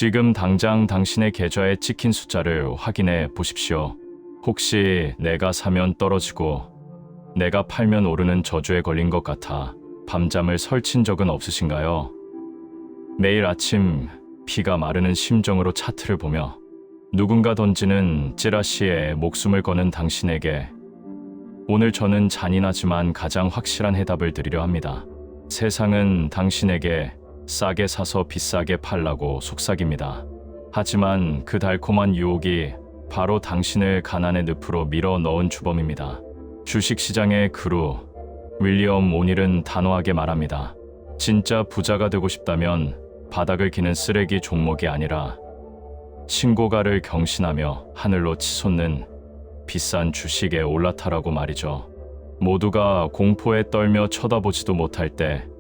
지금 당장 당신의 계좌에 찍힌 숫자를 확인해 보십시오. 혹시 내가 사면 떨어지고 내가 팔면 오르는 저주에 걸린 것 같아 밤잠을 설친 적은 없으신가요? 매일 아침 피가 마르는 심정으로 차트를 보며 누군가 던지는 찌라시에 목숨을 거는 당신에게 오늘 저는 잔인하지만 가장 확실한 해답을 드리려 합니다. 세상은 당신에게 싸게 사서 비싸게 팔라고 속삭입니다. 하지만 그 달콤한 유혹이 바로 당신을 가난의 늪으로 밀어 넣은 주범입니다. 주식시장의 그루 윌리엄 오닐은 단호하게 말합니다. 진짜 부자가 되고 싶다면 바닥을 기는 쓰레기 종목이 아니라 신고가를 경신하며 하늘로 치솟는 비싼 주식에 올라타라고 말이죠. 모두가 공포에 떨며 쳐다보지도 못할 때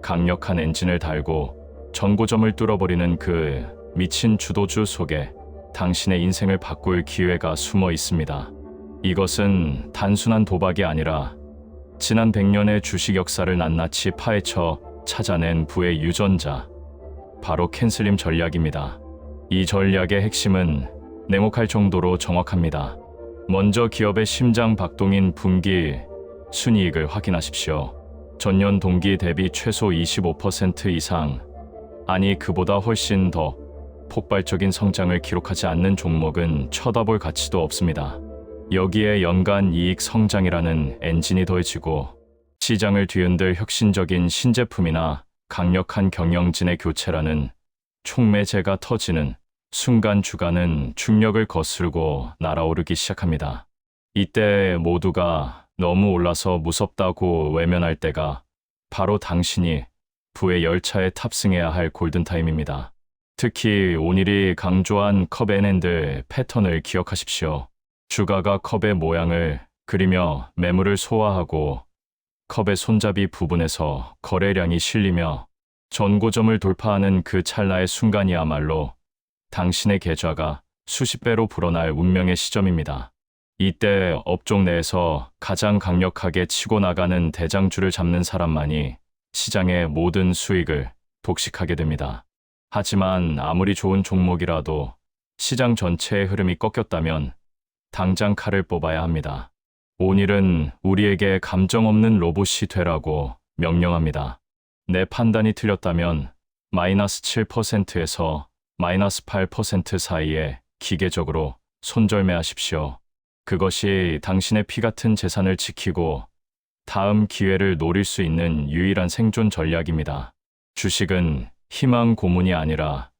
강력한 엔진을 달고 전고점을 뚫어버리는 그 미친 주도주 속에 당신의 인생을 바꿀 기회가 숨어 있습니다. 이것은 단순한 도박이 아니라 지난 100년의 주식 역사를 낱낱이 파헤쳐 찾아낸 부의 유전자, 바로 캔슬림 전략입니다. 이 전략의 핵심은 냉혹할 정도로 정확합니다. 먼저 기업의 심장 박동인 분기 순이익을 확인하십시오. 전년 동기 대비 최소 25% 이상, 아니 그보다 훨씬 더 폭발적인 성장을 기록하지 않는 종목은 쳐다볼 가치도 없습니다. 여기에 연간 이익 성장이라는 엔진이 더해지고 시장을 뒤흔들 혁신적인 신제품이나 강력한 경영진의 교체라는 촉매제가 터지는 순간 주가는 중력을 거스르고 날아오르기 시작합니다. 이때 모두가 너무 올라서 무섭다고 외면할 때가 바로 당신이 부의 열차에 탑승해야 할 골든타임입니다. 특히 오닐이 강조한 컵 앤 핸들 패턴을 기억하십시오. 주가가 컵의 모양을 그리며 매물을 소화하고 컵의 손잡이 부분에서 거래량이 실리며 전고점을 돌파하는 그 찰나의 순간이야말로 당신의 계좌가 수십 배로 불어날 운명의 시점입니다. 이때 업종 내에서 가장 강력하게 치고 나가는 대장주를 잡는 사람만이 시장의 모든 수익을 독식하게 됩니다. 하지만 아무리 좋은 종목이라도 시장 전체의 흐름이 꺾였다면 당장 칼을 뽑아야 합니다. 오닐은 우리에게 감정 없는 로봇이 되라고 명령합니다. 내 판단이 틀렸다면 마이너스 7%에서 마이너스 8% 사이에 기계적으로 손절매하십시오. 그것이 당신의 피 같은 재산을 지키고 다음 기회를 노릴 수 있는 유일한 생존 전략입니다. 주식은 희망 고문이 아니라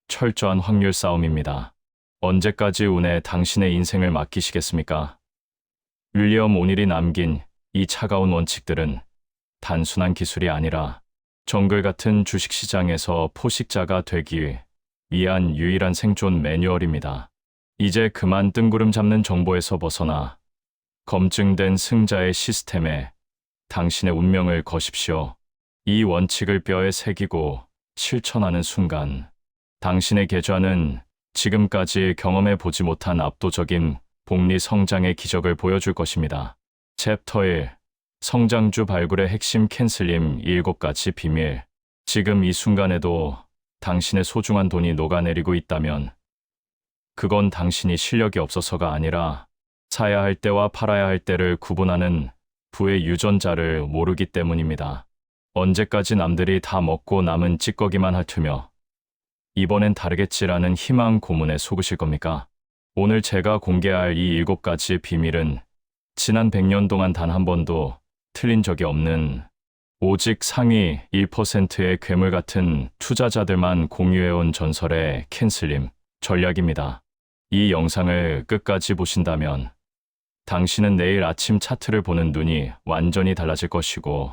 철저한 확률 싸움입니다. 언제까지 운에 당신의 인생을 맡기시겠습니까? 윌리엄 오닐이 남긴 이 차가운 원칙들은 단순한 기술이 아니라 정글 같은 주식시장에서 포식자가 되기 위한 유일한 생존 매뉴얼입니다. 이제 그만 뜬구름 잡는 정보에서 벗어나 검증된 승자의 시스템에 당신의 운명을 거십시오. 이 원칙을 뼈에 새기고 실천하는 순간 당신의 계좌는 지금까지 경험해 보지 못한 압도적인 복리 성장의 기적을 보여줄 것입니다. 챕터 1. 성장주 발굴의 핵심 캔슬림 7가지 비밀. 지금 이 순간에도 당신의 소중한 돈이 녹아내리고 있다면 그건 당신이 실력이 없어서가 아니라 사야 할 때와 팔아야 할 때를 구분하는 부의 유전자를 모르기 때문입니다. 언제까지 남들이 다 먹고 남은 찌꺼기만 핥으며 이번엔 다르겠지라는 희망 고문에 속으실 겁니까? 오늘 제가 공개할 이 7가지 비밀은 지난 100년 동안 단 한 번도 틀린 적이 없는 오직 상위 1%의 괴물 같은 투자자들만 공유해온 전설의 캔슬림 전략입니다. 이 영상을 끝까지 보신다면 당신은 내일 아침 차트를 보는 눈이 완전히 달라질 것이고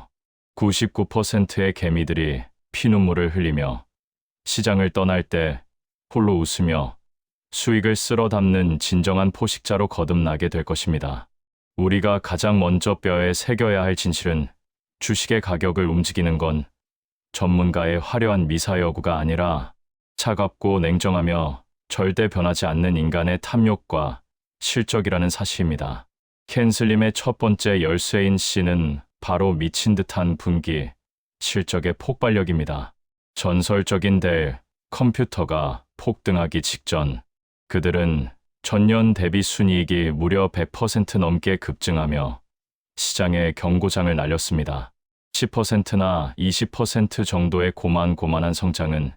99%의 개미들이 피눈물을 흘리며 시장을 떠날 때 홀로 웃으며 수익을 쓸어 담는 진정한 포식자로 거듭나게 될 것입니다. 우리가 가장 먼저 뼈에 새겨야 할 진실은 주식의 가격을 움직이는 건 전문가의 화려한 미사여구가 아니라 차갑고 냉정하며 절대 변하지 않는 인간의 탐욕과 실적이라는 사실입니다. 캔슬림의 첫 번째 열쇠인 C는 바로 미친 듯한 분기, 실적의 폭발력입니다. 전설적인 델 컴퓨터가 폭등하기 직전 그들은 전년 대비 순이익이 무려 100% 넘게 급증하며 시장에 경고장을 날렸습니다. 10%나 20% 정도의 고만고만한 성장은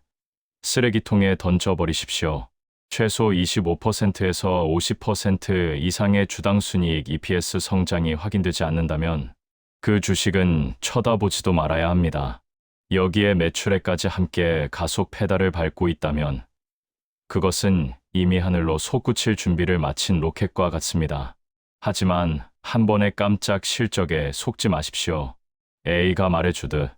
쓰레기통에 던져버리십시오. 최소 25%에서 50% 이상의 주당 순이익 EPS 성장이 확인되지 않는다면 그 주식은 쳐다보지도 말아야 합니다. 여기에 매출액까지 함께 가속 페달을 밟고 있다면 그것은 이미 하늘로 솟구칠 준비를 마친 로켓과 같습니다. 하지만 한 번의 깜짝 실적에 속지 마십시오. A가 말해주듯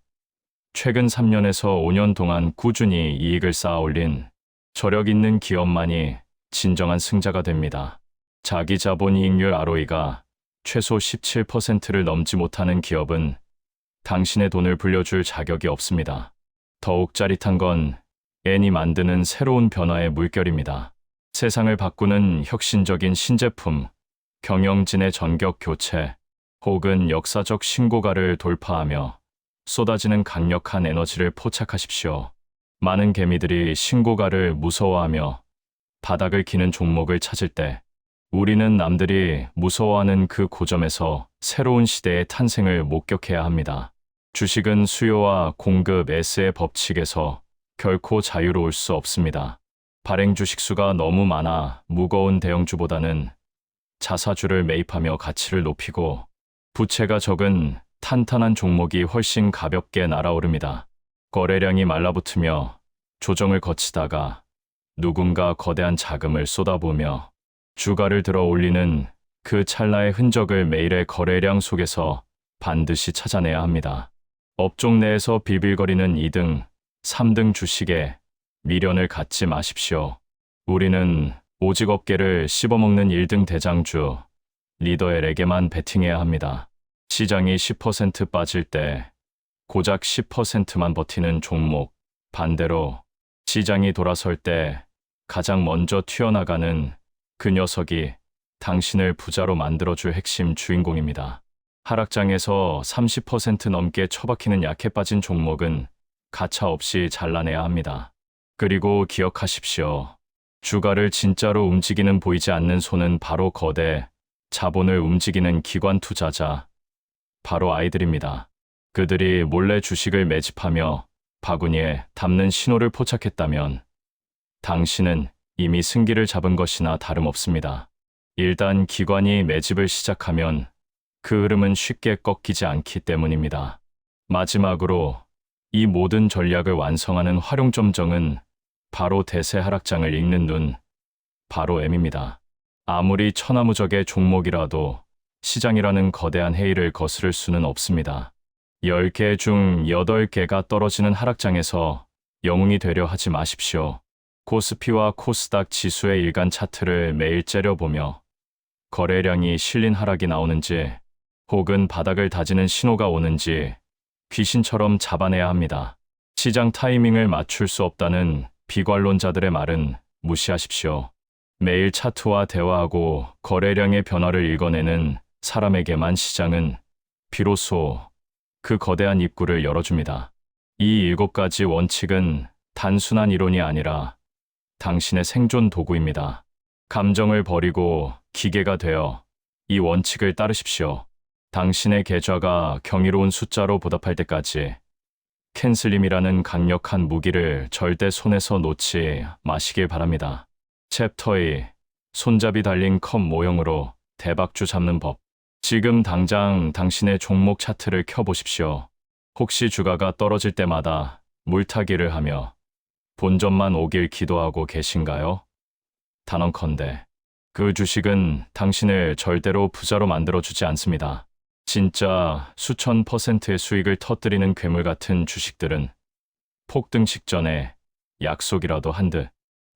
최근 3년에서 5년 동안 꾸준히 이익을 쌓아 올린 저력 있는 기업만이 진정한 승자가 됩니다. 자기 자본 이익률 ROE가 최소 17%를 넘지 못하는 기업은 당신의 돈을 불려줄 자격이 없습니다. 더욱 짜릿한 건 N이 만드는 새로운 변화의 물결입니다. 세상을 바꾸는 혁신적인 신제품, 경영진의 전격 교체, 혹은 역사적 신고가를 돌파하며 쏟아지는 강력한 에너지를 포착하십시오. 많은 개미들이 신고가를 무서워하며 바닥을 기는 종목을 찾을 때 우리는 남들이 무서워하는 그 고점에서 새로운 시대의 탄생을 목격해야 합니다. 주식은 수요와 공급 S의 법칙에서 결코 자유로울 수 없습니다. 발행 주식수가 너무 많아 무거운 대형주보다는 자사주를 매입하며 가치를 높이고 부채가 적은 탄탄한 종목이 훨씬 가볍게 날아오릅니다. 거래량이 말라붙으며 조정을 거치다가 누군가 거대한 자금을 쏟아부으며 주가를 들어 올리는 그 찰나의 흔적을 매일의 거래량 속에서 반드시 찾아내야 합니다. 업종 내에서 비빌거리는 2등, 3등 주식에 미련을 갖지 마십시오. 우리는 오직 업계를 씹어먹는 1등 대장주, 리더엘에게만 베팅해야 합니다. 시장이 10% 빠질 때 고작 10%만 버티는 종목, 반대로 시장이 돌아설 때 가장 먼저 튀어나가는 그 녀석이 당신을 부자로 만들어줄 핵심 주인공입니다. 하락장에서 30% 넘게 처박히는 약해 빠진 종목은 가차없이 잘라내야 합니다. 그리고 기억하십시오. 주가를 진짜로 움직이는 보이지 않는 손은 바로 거대 자본을 움직이는 기관 투자자, 바로 아이들입니다. 그들이 몰래 주식을 매집하며 바구니에 담는 신호를 포착했다면 당신은 이미 승기를 잡은 것이나 다름없습니다. 일단 기관이 매집을 시작하면 그 흐름은 쉽게 꺾이지 않기 때문입니다. 마지막으로 이 모든 전략을 완성하는 활용점정은 바로 대세 하락장을 읽는 눈, 바로 M입니다. 아무리 천하무적의 종목이라도 시장이라는 거대한 해일을 거스를 수는 없습니다. 10개 중 8개가 떨어지는 하락장에서 영웅이 되려 하지 마십시오. 코스피와 코스닥 지수의 일간 차트를 매일 째려보며 거래량이 실린 하락이 나오는지 혹은 바닥을 다지는 신호가 오는지 귀신처럼 잡아내야 합니다. 시장 타이밍을 맞출 수 없다는 비관론자들의 말은 무시하십시오. 매일 차트와 대화하고 거래량의 변화를 읽어내는 사람에게만 시장은 비로소 그 거대한 입구를 열어줍니다. 이 7가지 원칙은 단순한 이론이 아니라 당신의 생존 도구입니다. 감정을 버리고 기계가 되어 이 원칙을 따르십시오. 당신의 계좌가 경이로운 숫자로 보답할 때까지 캔슬림이라는 강력한 무기를 절대 손에서 놓지 마시길 바랍니다. 챕터 2. 손잡이 달린 컵 모형으로 대박주 잡는 법. 지금 당장 당신의 종목 차트를 켜보십시오. 혹시 주가가 떨어질 때마다 물타기를 하며 본전만 오길 기도하고 계신가요? 단언컨대 그 주식은 당신을 절대로 부자로 만들어주지 않습니다. 진짜 수천 %의 수익을 터뜨리는 괴물 같은 주식들은 폭등 직전에 약속이라도 한 듯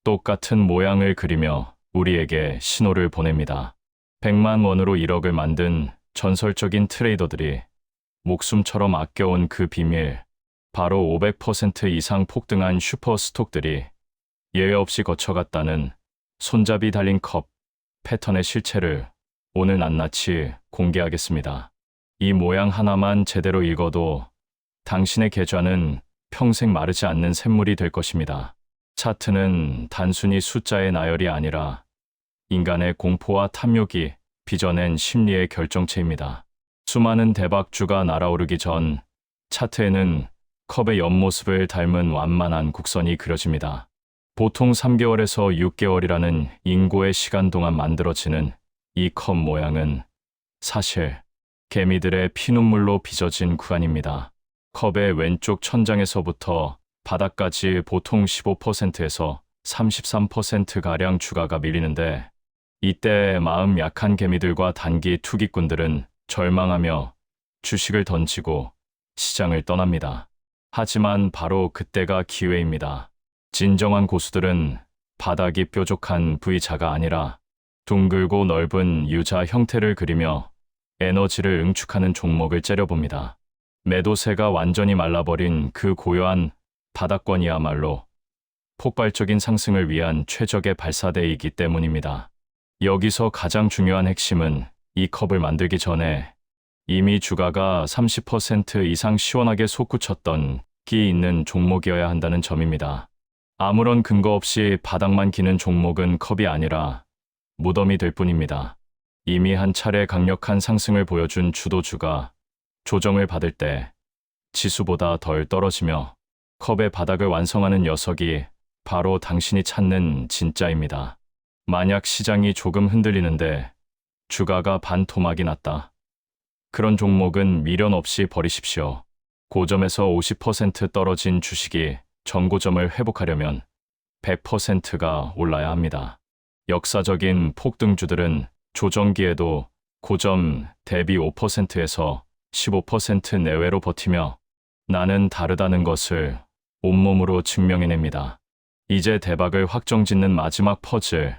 똑같은 모양을 그리며 우리에게 신호를 보냅니다. 100만 원으로 1억을 만든 전설적인 트레이더들이 목숨처럼 아껴온 그 비밀, 바로 500% 이상 폭등한 슈퍼스톡들이 예외 없이 거쳐갔다는 손잡이 달린 컵 패턴의 실체를 오늘 낱낱이 공개하겠습니다. 이 모양 하나만 제대로 읽어도 당신의 계좌는 평생 마르지 않는 샘물이 될 것입니다. 차트는 단순히 숫자의 나열이 아니라 인간의 공포와 탐욕이 빚어낸 심리의 결정체입니다. 수많은 대박주가 날아오르기 전 차트에는 컵의 옆모습을 닮은 완만한 곡선이 그려집니다. 보통 3개월에서 6개월이라는 인고의 시간 동안 만들어지는 이 컵 모양은 사실 개미들의 피눈물로 빚어진 구간입니다. 컵의 왼쪽 천장에서부터 바닥까지 보통 15%에서 33%가량 주가가 밀리는데, 이때 마음 약한 개미들과 단기 투기꾼들은 절망하며 주식을 던지고 시장을 떠납니다. 하지만 바로 그때가 기회입니다. 진정한 고수들은 바닥이 뾰족한 V자가 아니라 둥글고 넓은 U자 형태를 그리며 에너지를 응축하는 종목을 째려봅니다. 매도세가 완전히 말라버린 그 고요한 바닥권이야말로 폭발적인 상승을 위한 최적의 발사대이기 때문입니다. 여기서 가장 중요한 핵심은 이 컵을 만들기 전에 이미 주가가 30% 이상 시원하게 솟구쳤던 끼 있는 종목이어야 한다는 점입니다. 아무런 근거 없이 바닥만 기는 종목은 컵이 아니라 무덤이 될 뿐입니다. 이미 한 차례 강력한 상승을 보여준 주도주가 조정을 받을 때 지수보다 덜 떨어지며 컵의 바닥을 완성하는 녀석이 바로 당신이 찾는 진짜입니다. 만약 시장이 조금 흔들리는데 주가가 반토막이 났다. 그런 종목은 미련 없이 버리십시오. 고점에서 50% 떨어진 주식이 전고점을 회복하려면 100%가 올라야 합니다. 역사적인 폭등주들은 조정기에도 고점 대비 5%에서 15% 내외로 버티며 나는 다르다는 것을 온몸으로 증명해냅니다. 이제 대박을 확정짓는 마지막 퍼즐,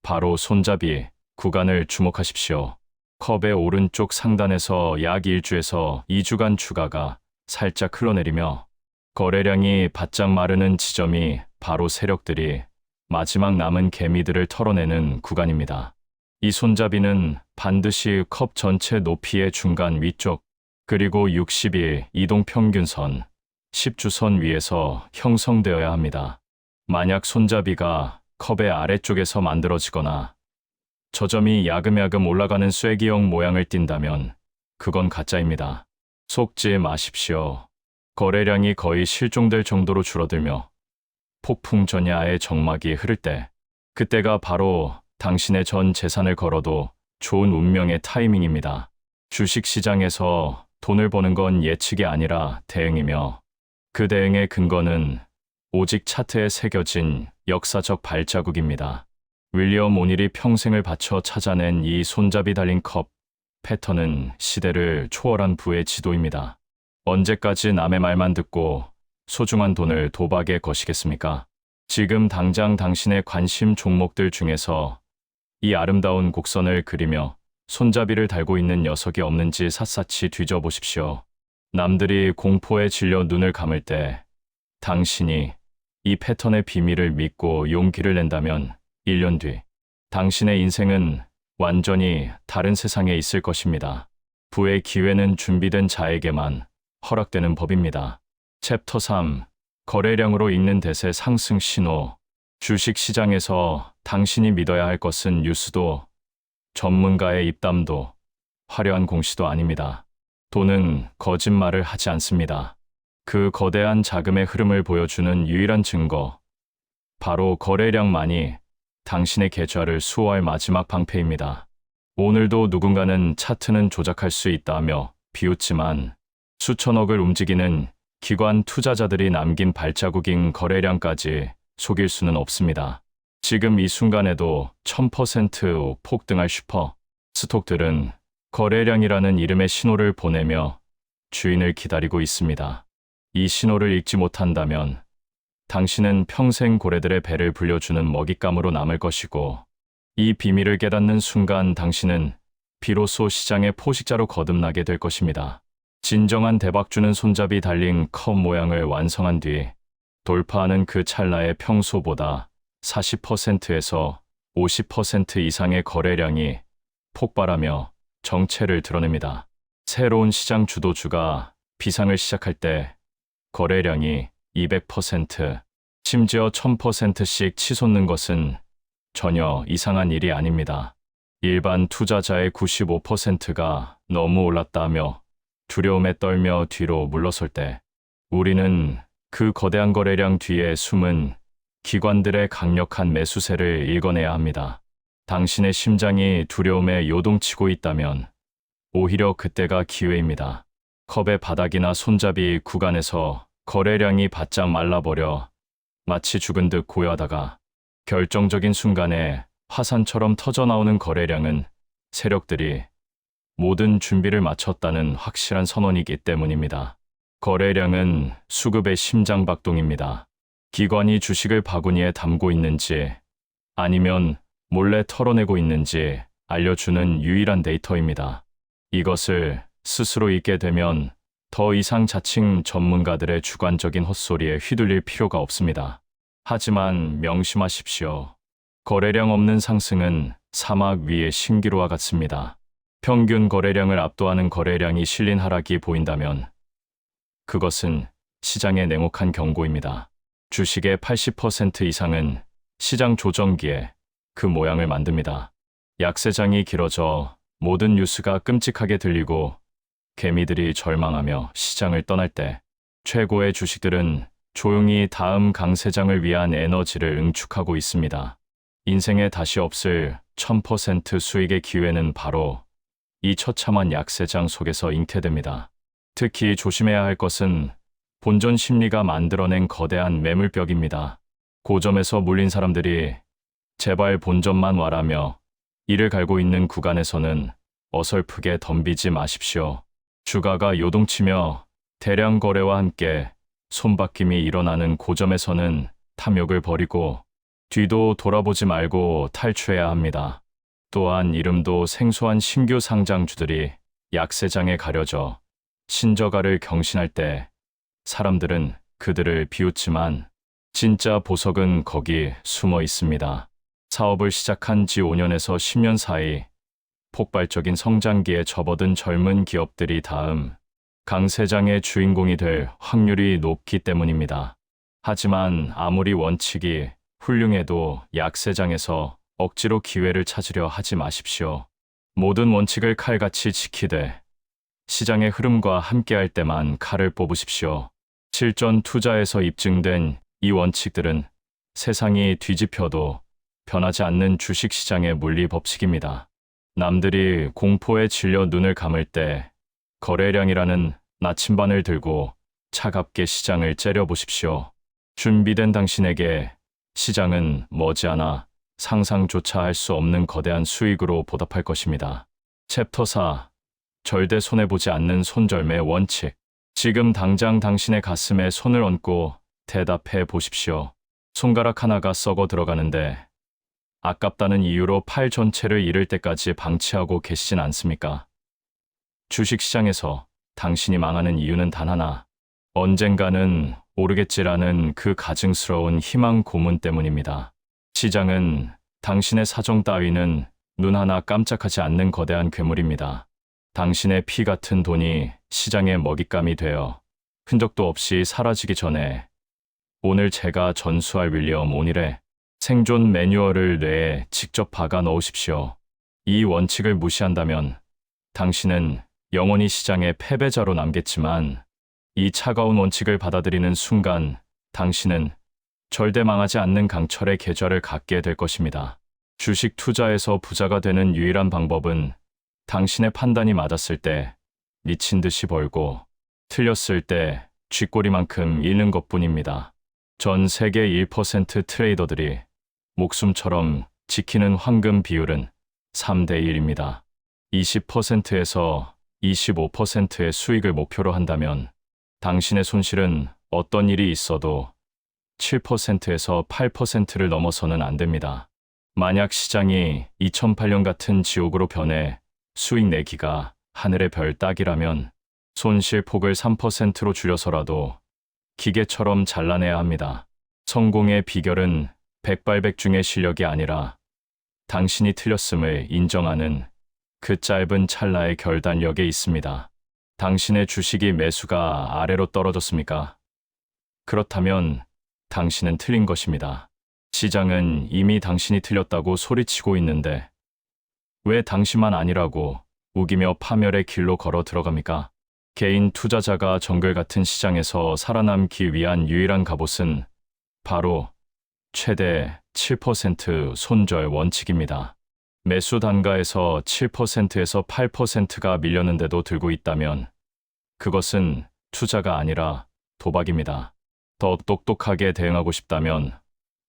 바로 손잡이 구간을 주목하십시오. 컵의 오른쪽 상단에서 약 1주에서 2주간 주가가 살짝 흘러내리며 거래량이 바짝 마르는 지점이 바로 세력들이 마지막 남은 개미들을 털어내는 구간입니다. 이 손잡이는 반드시 컵 전체 높이의 중간 위쪽, 그리고 60일 이동평균선, 10주선 위에서 형성되어야 합니다. 만약 손잡이가 컵의 아래쪽에서 만들어지거나 저점이 야금야금 올라가는 쐐기형 모양을 띈다면 그건 가짜입니다. 속지 마십시오. 거래량이 거의 실종될 정도로 줄어들며 폭풍 전야의 정막이 흐를 때, 그때가 바로 당신의 전 재산을 걸어도 좋은 운명의 타이밍입니다. 주식시장에서 돈을 버는 건 예측이 아니라 대응이며, 그 대응의 근거는 오직 차트에 새겨진 역사적 발자국입니다. 윌리엄 오닐이 평생을 바쳐 찾아낸 이 손잡이 달린 컵 패턴은 시대를 초월한 부의 지도입니다. 언제까지 남의 말만 듣고 소중한 돈을 도박에 거시겠습니까? 지금 당장 당신의 관심 종목들 중에서 이 아름다운 곡선을 그리며 손잡이를 달고 있는 녀석이 없는지 샅샅이 뒤져보십시오. 남들이 공포에 질려 눈을 감을 때 당신이 이 패턴의 비밀을 믿고 용기를 낸다면 1년 뒤 당신의 인생은 완전히 다른 세상에 있을 것입니다. 부의 기회는 준비된 자에게만 허락되는 법입니다. 챕터 3. 거래량으로 읽는 대세 상승 신호. 주식시장에서 당신이 믿어야 할 것은 뉴스도 전문가의 입담도 화려한 공시도 아닙니다. 돈은 거짓말을 하지 않습니다. 그 거대한 자금의 흐름을 보여주는 유일한 증거, 바로 거래량만이 당신의 계좌를 수호할 마지막 방패입니다. 오늘도 누군가는 차트는 조작할 수 있다며 비웃지만 수천억을 움직이는 기관 투자자들이 남긴 발자국인 거래량까지 속일 수는 없습니다. 지금 이 순간에도 1000% 폭등할 슈퍼 스톡들은 거래량이라는 이름의 신호를 보내며 주인을 기다리고 있습니다. 이 신호를 읽지 못한다면 당신은 평생 고래들의 배를 불려주는 먹잇감으로 남을 것이고, 이 비밀을 깨닫는 순간 당신은 비로소 시장의 포식자로 거듭나게 될 것입니다. 진정한 대박주는 손잡이 달린 컵 모양을 완성한 뒤 돌파하는 그 찰나에 평소보다 40%에서 50% 이상의 거래량이 폭발하며 정체를 드러냅니다. 새로운 시장 주도주가 비상을 시작할 때 거래량이 200%, 심지어 1000%씩 치솟는 것은 전혀 이상한 일이 아닙니다. 일반 투자자의 95%가 너무 올랐다며 두려움에 떨며 뒤로 물러설 때 우리는 그 거대한 거래량 뒤에 숨은 기관들의 강력한 매수세를 읽어내야 합니다. 당신의 심장이 두려움에 요동치고 있다면 오히려 그때가 기회입니다. 컵의 바닥이나 손잡이 구간에서 거래량이 바짝 말라버려 마치 죽은 듯 고요하다가 결정적인 순간에 화산처럼 터져나오는 거래량은 세력들이 모든 준비를 마쳤다는 확실한 선언이기 때문입니다. 거래량은 수급의 심장박동입니다. 기관이 주식을 바구니에 담고 있는지 아니면 몰래 털어내고 있는지 알려주는 유일한 데이터입니다. 이것을 스스로 읽게 되면 더 이상 자칭 전문가들의 주관적인 헛소리에 휘둘릴 필요가 없습니다. 하지만 명심하십시오. 거래량 없는 상승은 사막 위의 신기루와 같습니다. 평균 거래량을 압도하는 거래량이 실린 하락이 보인다면 그것은 시장의 냉혹한 경고입니다. 주식의 80% 이상은 시장 조정기에 그 모양을 만듭니다. 약세장이 길어져 모든 뉴스가 끔찍하게 들리고 개미들이 절망하며 시장을 떠날 때 최고의 주식들은 조용히 다음 강세장을 위한 에너지를 응축하고 있습니다. 인생에 다시 없을 1000% 수익의 기회는 바로 이 처참한 약세장 속에서 잉태됩니다. 특히 조심해야 할 것은 본전 심리가 만들어낸 거대한 매물벽입니다. 고점에서 몰린 사람들이 제발 본전만 와라며 이를 갈고 있는 구간에서는 어설프게 덤비지 마십시오. 주가가 요동치며 대량 거래와 함께 손바뀜이 일어나는 고점에서는 탐욕을 버리고 뒤도 돌아보지 말고 탈출해야 합니다. 또한 이름도 생소한 신규 상장주들이 약세장에 가려져 신저가를 경신할 때 사람들은 그들을 비웃지만 진짜 보석은 거기 숨어 있습니다. 사업을 시작한 지 5년에서 10년 사이 폭발적인 성장기에 접어든 젊은 기업들이 다음 강세장의 주인공이 될 확률이 높기 때문입니다. 하지만 아무리 원칙이 훌륭해도 약세장에서 억지로 기회를 찾으려 하지 마십시오. 모든 원칙을 칼같이 지키되 시장의 흐름과 함께할 때만 칼을 뽑으십시오. 실전 투자에서 입증된 이 원칙들은 세상이 뒤집혀도 변하지 않는 주식시장의 물리 법칙입니다. 남들이 공포에 질려 눈을 감을 때 거래량이라는 나침반을 들고 차갑게 시장을 째려보십시오. 준비된 당신에게 시장은 머지않아 상상조차 할 수 없는 거대한 수익으로 보답할 것입니다. 챕터 4. 절대 손해보지 않는 손절매 원칙. 지금 당장 당신의 가슴에 손을 얹고 대답해 보십시오. 손가락 하나가 썩어 들어가는데 아깝다는 이유로 팔 전체를 잃을 때까지 방치하고 계시진 않습니까? 주식시장에서 당신이 망하는 이유는 단 하나, 언젠가는 오르겠지라는 그 가증스러운 희망 고문 때문입니다. 시장은 당신의 사정 따위는 눈 하나 깜짝하지 않는 거대한 괴물입니다. 당신의 피 같은 돈이 시장의 먹잇감이 되어 흔적도 없이 사라지기 전에 오늘 제가 전수할 윌리엄 오닐의 생존 매뉴얼을 뇌에 직접 박아 넣으십시오. 이 원칙을 무시한다면 당신은 영원히 시장의 패배자로 남겠지만 이 차가운 원칙을 받아들이는 순간 당신은 절대 망하지 않는 강철의 계좌를 갖게 될 것입니다. 주식 투자에서 부자가 되는 유일한 방법은 당신의 판단이 맞았을 때 미친 듯이 벌고 틀렸을 때 쥐꼬리만큼 잃는 것뿐입니다. 전 세계 1% 트레이더들이 목숨처럼 지키는 황금 비율은 3대 1입니다. 20%에서 25%의 수익을 목표로 한다면 당신의 손실은 어떤 일이 있어도 7%에서 8%를 넘어서는 안 됩니다. 만약 시장이 2008년 같은 지옥으로 변해 수익 내기가 하늘의 별 따기라면 손실 폭을 3%로 줄여서라도 기계처럼 잘라내야 합니다. 성공의 비결은 백발백중의 실력이 아니라 당신이 틀렸음을 인정하는 그 짧은 찰나의 결단력에 있습니다. 당신의 주식이 매수가 아래로 떨어졌습니까? 그렇다면 당신은 틀린 것입니다. 시장은 이미 당신이 틀렸다고 소리치고 있는데 왜 당신만 아니라고 우기며 파멸의 길로 걸어 들어갑니까? 개인 투자자가 정글 같은 시장에서 살아남기 위한 유일한 갑옷은 바로 최대 7% 손절 원칙입니다. 매수 단가에서 7%에서 8%가 밀렸는데도 들고 있다면 그것은 투자가 아니라 도박입니다. 더 똑똑하게 대응하고 싶다면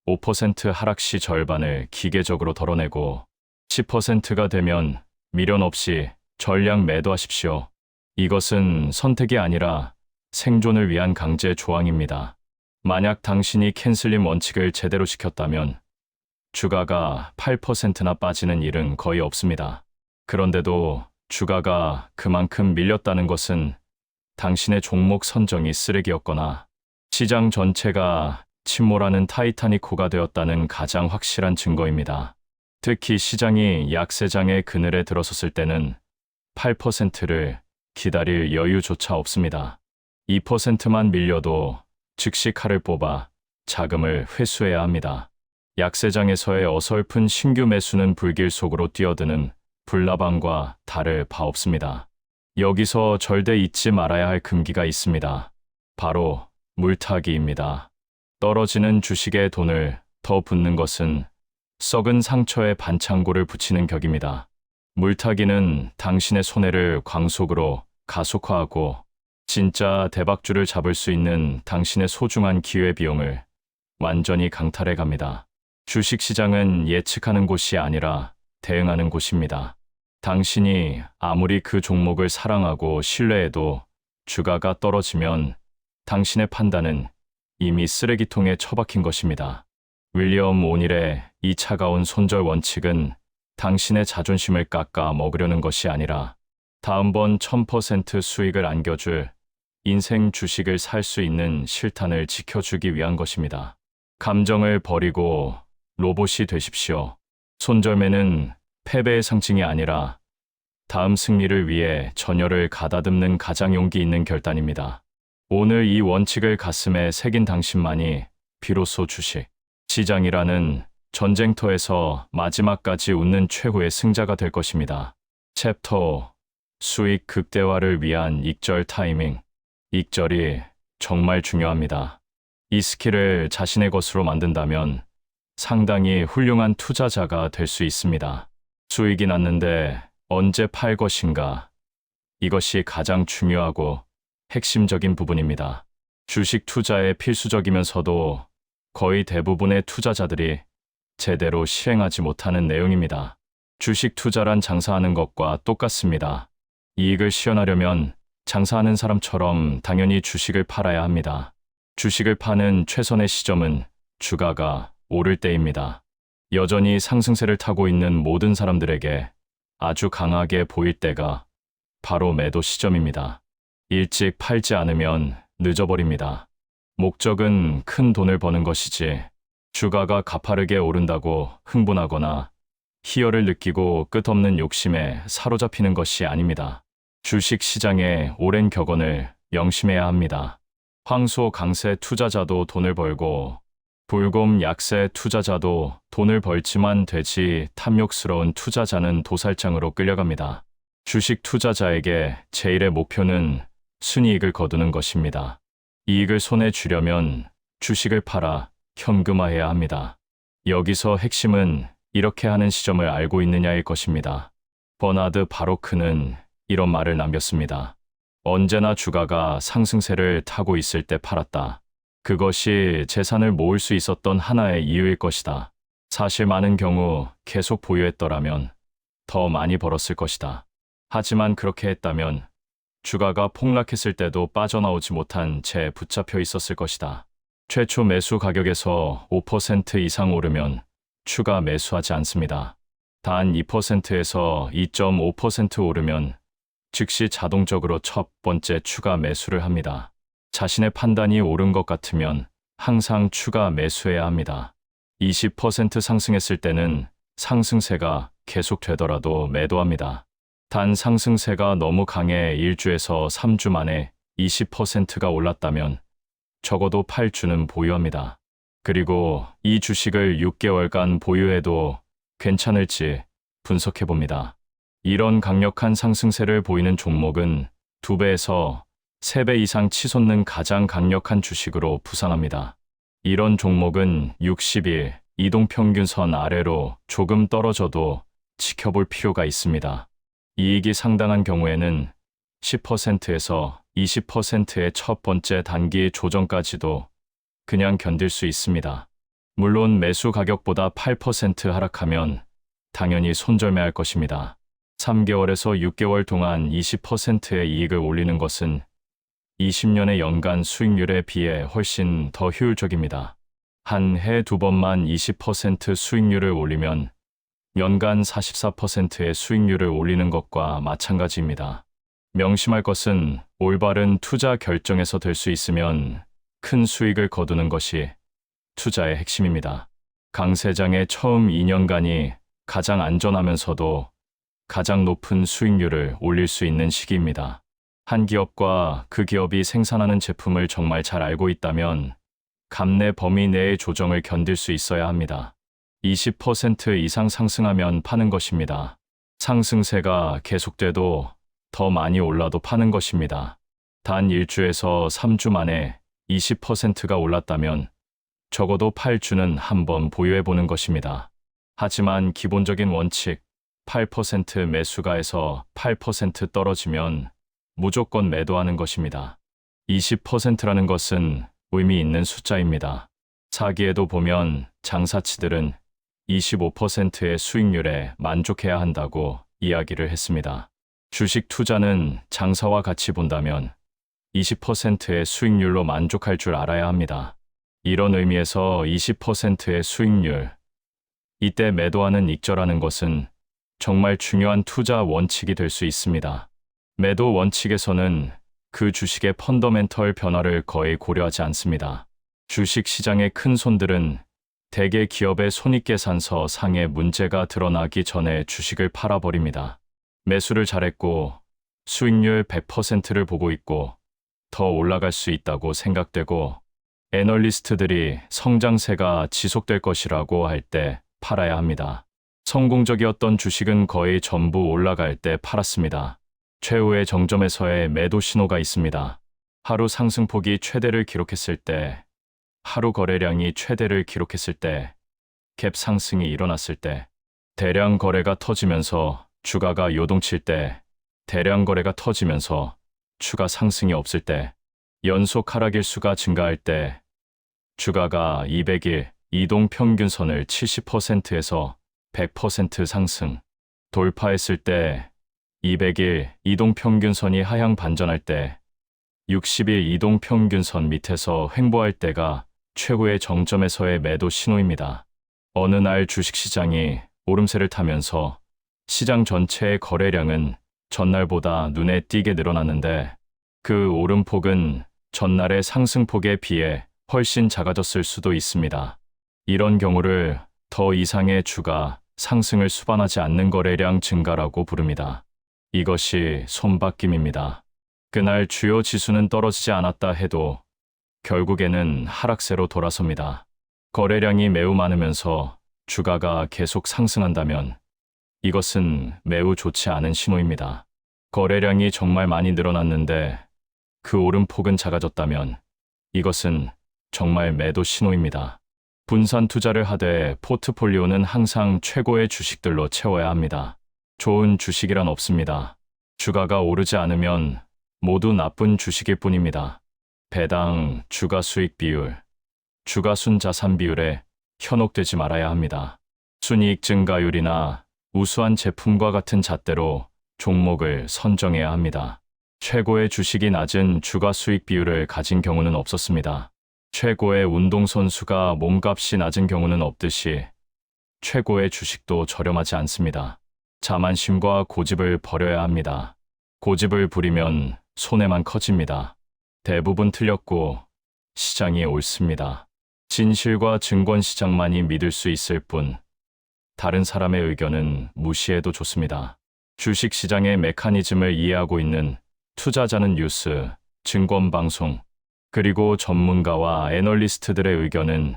5% 하락 시 절반을 기계적으로 덜어내고 10%가 되면 미련 없이 전량 매도하십시오. 이것은 선택이 아니라 생존을 위한 강제 조항입니다. 만약 당신이 캔슬림 원칙을 제대로 지켰다면 주가가 8%나 빠지는 일은 거의 없습니다. 그런데도 주가가 그만큼 밀렸다는 것은 당신의 종목 선정이 쓰레기였거나 시장 전체가 침몰하는 타이타닉호가 되었다는 가장 확실한 증거입니다. 특히 시장이 약세장의 그늘에 들어섰을 때는 8%를 기다릴 여유조차 없습니다. 2%만 밀려도 즉시 칼을 뽑아 자금을 회수해야 합니다. 약세장에서의 어설픈 신규 매수는 불길 속으로 뛰어드는 불나방과 다를 바 없습니다. 여기서 절대 잊지 말아야 할 금기가 있습니다. 바로 물타기입니다. 떨어지는 주식에 돈을 더 붓는 것은 썩은 상처에 반창고를 붙이는 격입니다. 물타기는 당신의 손해를 광속으로 가속화하고 진짜 대박주를 잡을 수 있는 당신의 소중한 기회비용을 완전히 강탈해 갑니다. 주식시장은 예측하는 곳이 아니라 대응하는 곳입니다. 당신이 아무리 그 종목을 사랑하고 신뢰해도 주가가 떨어지면 당신의 판단은 이미 쓰레기통에 처박힌 것입니다. 윌리엄 오닐의 이 차가운 손절 원칙은 당신의 자존심을 깎아 먹으려는 것이 아니라 다음번 1000% 수익을 안겨줄 인생 주식을 살 수 있는 실탄을 지켜주기 위한 것입니다. 감정을 버리고 로봇이 되십시오. 손절매는 패배의 상징이 아니라 다음 승리를 위해 전열을 가다듬는 가장 용기 있는 결단입니다. 오늘 이 원칙을 가슴에 새긴 당신만이 비로소 주식 시장이라는 전쟁터에서 마지막까지 웃는 최후의 승자가 될 것입니다. 챕터 수익 극대화를 위한 익절 타이밍. 익절이 정말 중요합니다. 이 스킬을 자신의 것으로 만든다면 상당히 훌륭한 투자자가 될 수 있습니다. 수익이 났는데 언제 팔 것인가? 이것이 가장 중요하고 핵심적인 부분입니다. 주식 투자에 필수적이면서도 거의 대부분의 투자자들이 제대로 시행하지 못하는 내용입니다. 주식 투자란 장사하는 것과 똑같습니다. 이익을 시현하려면 장사하는 사람처럼 당연히 주식을 팔아야 합니다. 주식을 파는 최선의 시점은 주가가 오를 때입니다. 여전히 상승세를 타고 있는 모든 사람들에게 아주 강하게 보일 때가 바로 매도 시점입니다. 일찍 팔지 않으면 늦어버립니다. 목적은 큰 돈을 버는 것이지 주가가 가파르게 오른다고 흥분하거나 희열을 느끼고 끝없는 욕심에 사로잡히는 것이 아닙니다. 주식 시장의 오랜 격언을 명심해야 합니다. 황소 강세 투자자도 돈을 벌고 불곰 약세 투자자도 돈을 벌지만 되지 탐욕스러운 투자자는 도살장으로 끌려갑니다. 주식 투자자에게 제일의 목표는 순이익을 거두는 것입니다. 이익을 손에 쥐려면 주식을 팔아 현금화해야 합니다. 여기서 핵심은 이렇게 하는 시점을 알고 있느냐일 것입니다. 버나드 바로크는 이런 말을 남겼습니다. 언제나 주가가 상승세를 타고 있을 때 팔았다. 그것이 재산을 모을 수 있었던 하나의 이유일 것이다. 사실 많은 경우 계속 보유했더라면 더 많이 벌었을 것이다. 하지만 그렇게 했다면 주가가 폭락했을 때도 빠져나오지 못한 채 붙잡혀 있었을 것이다. 최초 매수 가격에서 5% 이상 오르면 추가 매수하지 않습니다. 단 2%에서 2.5% 오르면 즉시 자동적으로 첫 번째 추가 매수를 합니다. 자신의 판단이 옳은 것 같으면 항상 추가 매수해야 합니다. 20% 상승했을 때는 상승세가 계속되더라도 매도합니다. 단 상승세가 너무 강해 1주에서 3주 만에 20%가 올랐다면 적어도 8주는 보유합니다. 그리고 이 주식을 6개월간 보유해도 괜찮을지 분석해 봅니다. 이런 강력한 상승세를 보이는 종목은 2배에서 3배 이상 치솟는 가장 강력한 주식으로 부상합니다. 이런 종목은 60일 이동평균선 아래로 조금 떨어져도 지켜볼 필요가 있습니다. 이익이 상당한 경우에는 10%에서 20%의 첫 번째 단기 조정까지도 그냥 견딜 수 있습니다. 물론 매수 가격보다 8% 하락하면 당연히 손절매할 것입니다. 3개월에서 6개월 동안 20%의 이익을 올리는 것은 20년의 연간 수익률에 비해 훨씬 더 효율적입니다. 한 해 2번만 20% 수익률을 올리면 연간 44%의 수익률을 올리는 것과 마찬가지입니다. 명심할 것은 올바른 투자 결정에서 될 수 있으면 큰 수익을 거두는 것이 투자의 핵심입니다. 강 세장의 처음 2년간이 가장 안전하면서도 가장 높은 수익률을 올릴 수 있는 시기입니다. 한 기업과 그 기업이 생산하는 제품을 정말 잘 알고 있다면 감내 범위 내의 조정을 견딜 수 있어야 합니다. 20% 이상 상승하면 파는 것입니다. 상승세가 계속돼도 더 많이 올라도 파는 것입니다. 단 1주에서 3주 만에 20%가 올랐다면 적어도 8주는 한번 보유해보는 것입니다. 하지만 기본적인 원칙 8% 매수가에서 8% 떨어지면 무조건 매도하는 것입니다. 20%라는 것은 의미 있는 숫자입니다. 사기에도 보면 장사치들은 25%의 수익률에 만족해야 한다고 이야기를 했습니다. 주식 투자는 장사와 같이 본다면 20%의 수익률로 만족할 줄 알아야 합니다. 이런 의미에서 20%의 수익률, 이때 매도하는 익절하는 것은 정말 중요한 투자 원칙이 될 수 있습니다. 매도 원칙에서는 그 주식의 펀더멘털 변화를 거의 고려하지 않습니다. 주식 시장의 큰 손들은 대개 기업의 손익계산서 상에 문제가 드러나기 전에 주식을 팔아버립니다. 매수를 잘했고 수익률 100%를 보고 있고 더 올라갈 수 있다고 생각되고 애널리스트들이 성장세가 지속될 것이라고 할 때 팔아야 합니다. 성공적이었던 주식은 거의 전부 올라갈 때 팔았습니다. 최후의 정점에서의 매도 신호가 있습니다. 하루 상승폭이 최대를 기록했을 때, 하루 거래량이 최대를 기록했을 때, 갭 상승이 일어났을 때, 대량 거래가 터지면서 주가가 요동칠 때, 대량 거래가 터지면서 추가 상승이 없을 때, 연속 하락일수가 증가할 때, 주가가 200일 이동평균선을 70%에서 100% 상승, 돌파했을 때, 200일 이동평균선이 하향 반전할 때, 60일 이동평균선 밑에서 횡보할 때가 최고의 정점에서의 매도 신호입니다. 어느 날 주식시장이 오름세를 타면서 시장 전체의 거래량은 전날보다 눈에 띄게 늘어났는데 그 오름폭은 전날의 상승폭에 비해 훨씬 작아졌을 수도 있습니다. 이런 경우를 더 이상의 주가 상승을 수반하지 않는 거래량 증가라고 부릅니다. 이것이 손바뀜입니다. 그날 주요 지수는 떨어지지 않았다 해도 결국에는 하락세로 돌아섭니다. 거래량이 매우 많으면서 주가가 계속 상승한다면 이것은 매우 좋지 않은 신호입니다. 거래량이 정말 많이 늘어났는데 그 오름폭은 작아졌다면 이것은 정말 매도 신호입니다. 분산 투자를 하되 포트폴리오는 항상 최고의 주식들로 채워야 합니다. 좋은 주식이란 없습니다. 주가가 오르지 않으면 모두 나쁜 주식일 뿐입니다. 배당 주가 수익 비율, 주가 순 자산 비율에 현혹되지 말아야 합니다. 순이익 증가율이나 우수한 제품과 같은 잣대로 종목을 선정해야 합니다. 최고의 주식이 낮은 주가 수익 비율을 가진 경우는 없었습니다. 최고의 운동선수가 몸값이 낮은 경우는 없듯이 최고의 주식도 저렴하지 않습니다. 자만심과 고집을 버려야 합니다. 고집을 부리면 손해만 커집니다. 대부분 틀렸고 시장이 옳습니다. 진실과 증권시장만이 믿을 수 있을 뿐 다른 사람의 의견은 무시해도 좋습니다. 주식시장의 메커니즘을 이해하고 있는 투자자는 뉴스, 증권방송, 그리고 전문가와 애널리스트들의 의견은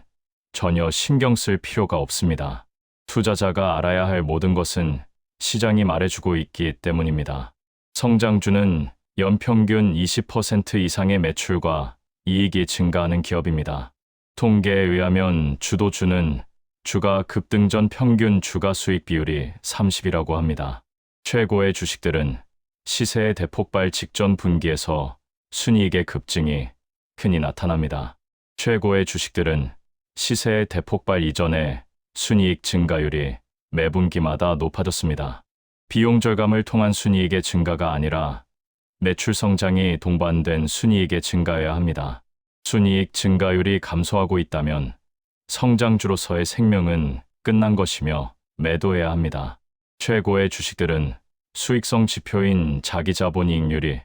전혀 신경 쓸 필요가 없습니다. 투자자가 알아야 할 모든 것은 시장이 말해주고 있기 때문입니다. 성장주는 연평균 20% 이상의 매출과 이익이 증가하는 기업입니다. 통계에 의하면 주도주는 주가 급등 전 평균 주가 수익 비율이 30이라고 합니다. 최고의 주식들은 시세의 대폭발 직전 분기에서 순이익의 급증이 흔히 나타납니다. 최고의 주식들은 시세의 대폭발 이전에 순이익 증가율이 매분기마다 높아졌습니다. 비용 절감을 통한 순이익의 증가가 아니라 매출 성장이 동반된 순이익의 증가여야 합니다. 순이익 증가율이 감소하고 있다면 성장주로서의 생명은 끝난 것이며 매도해야 합니다. 최고의 주식들은 수익성 지표인 자기자본이익률이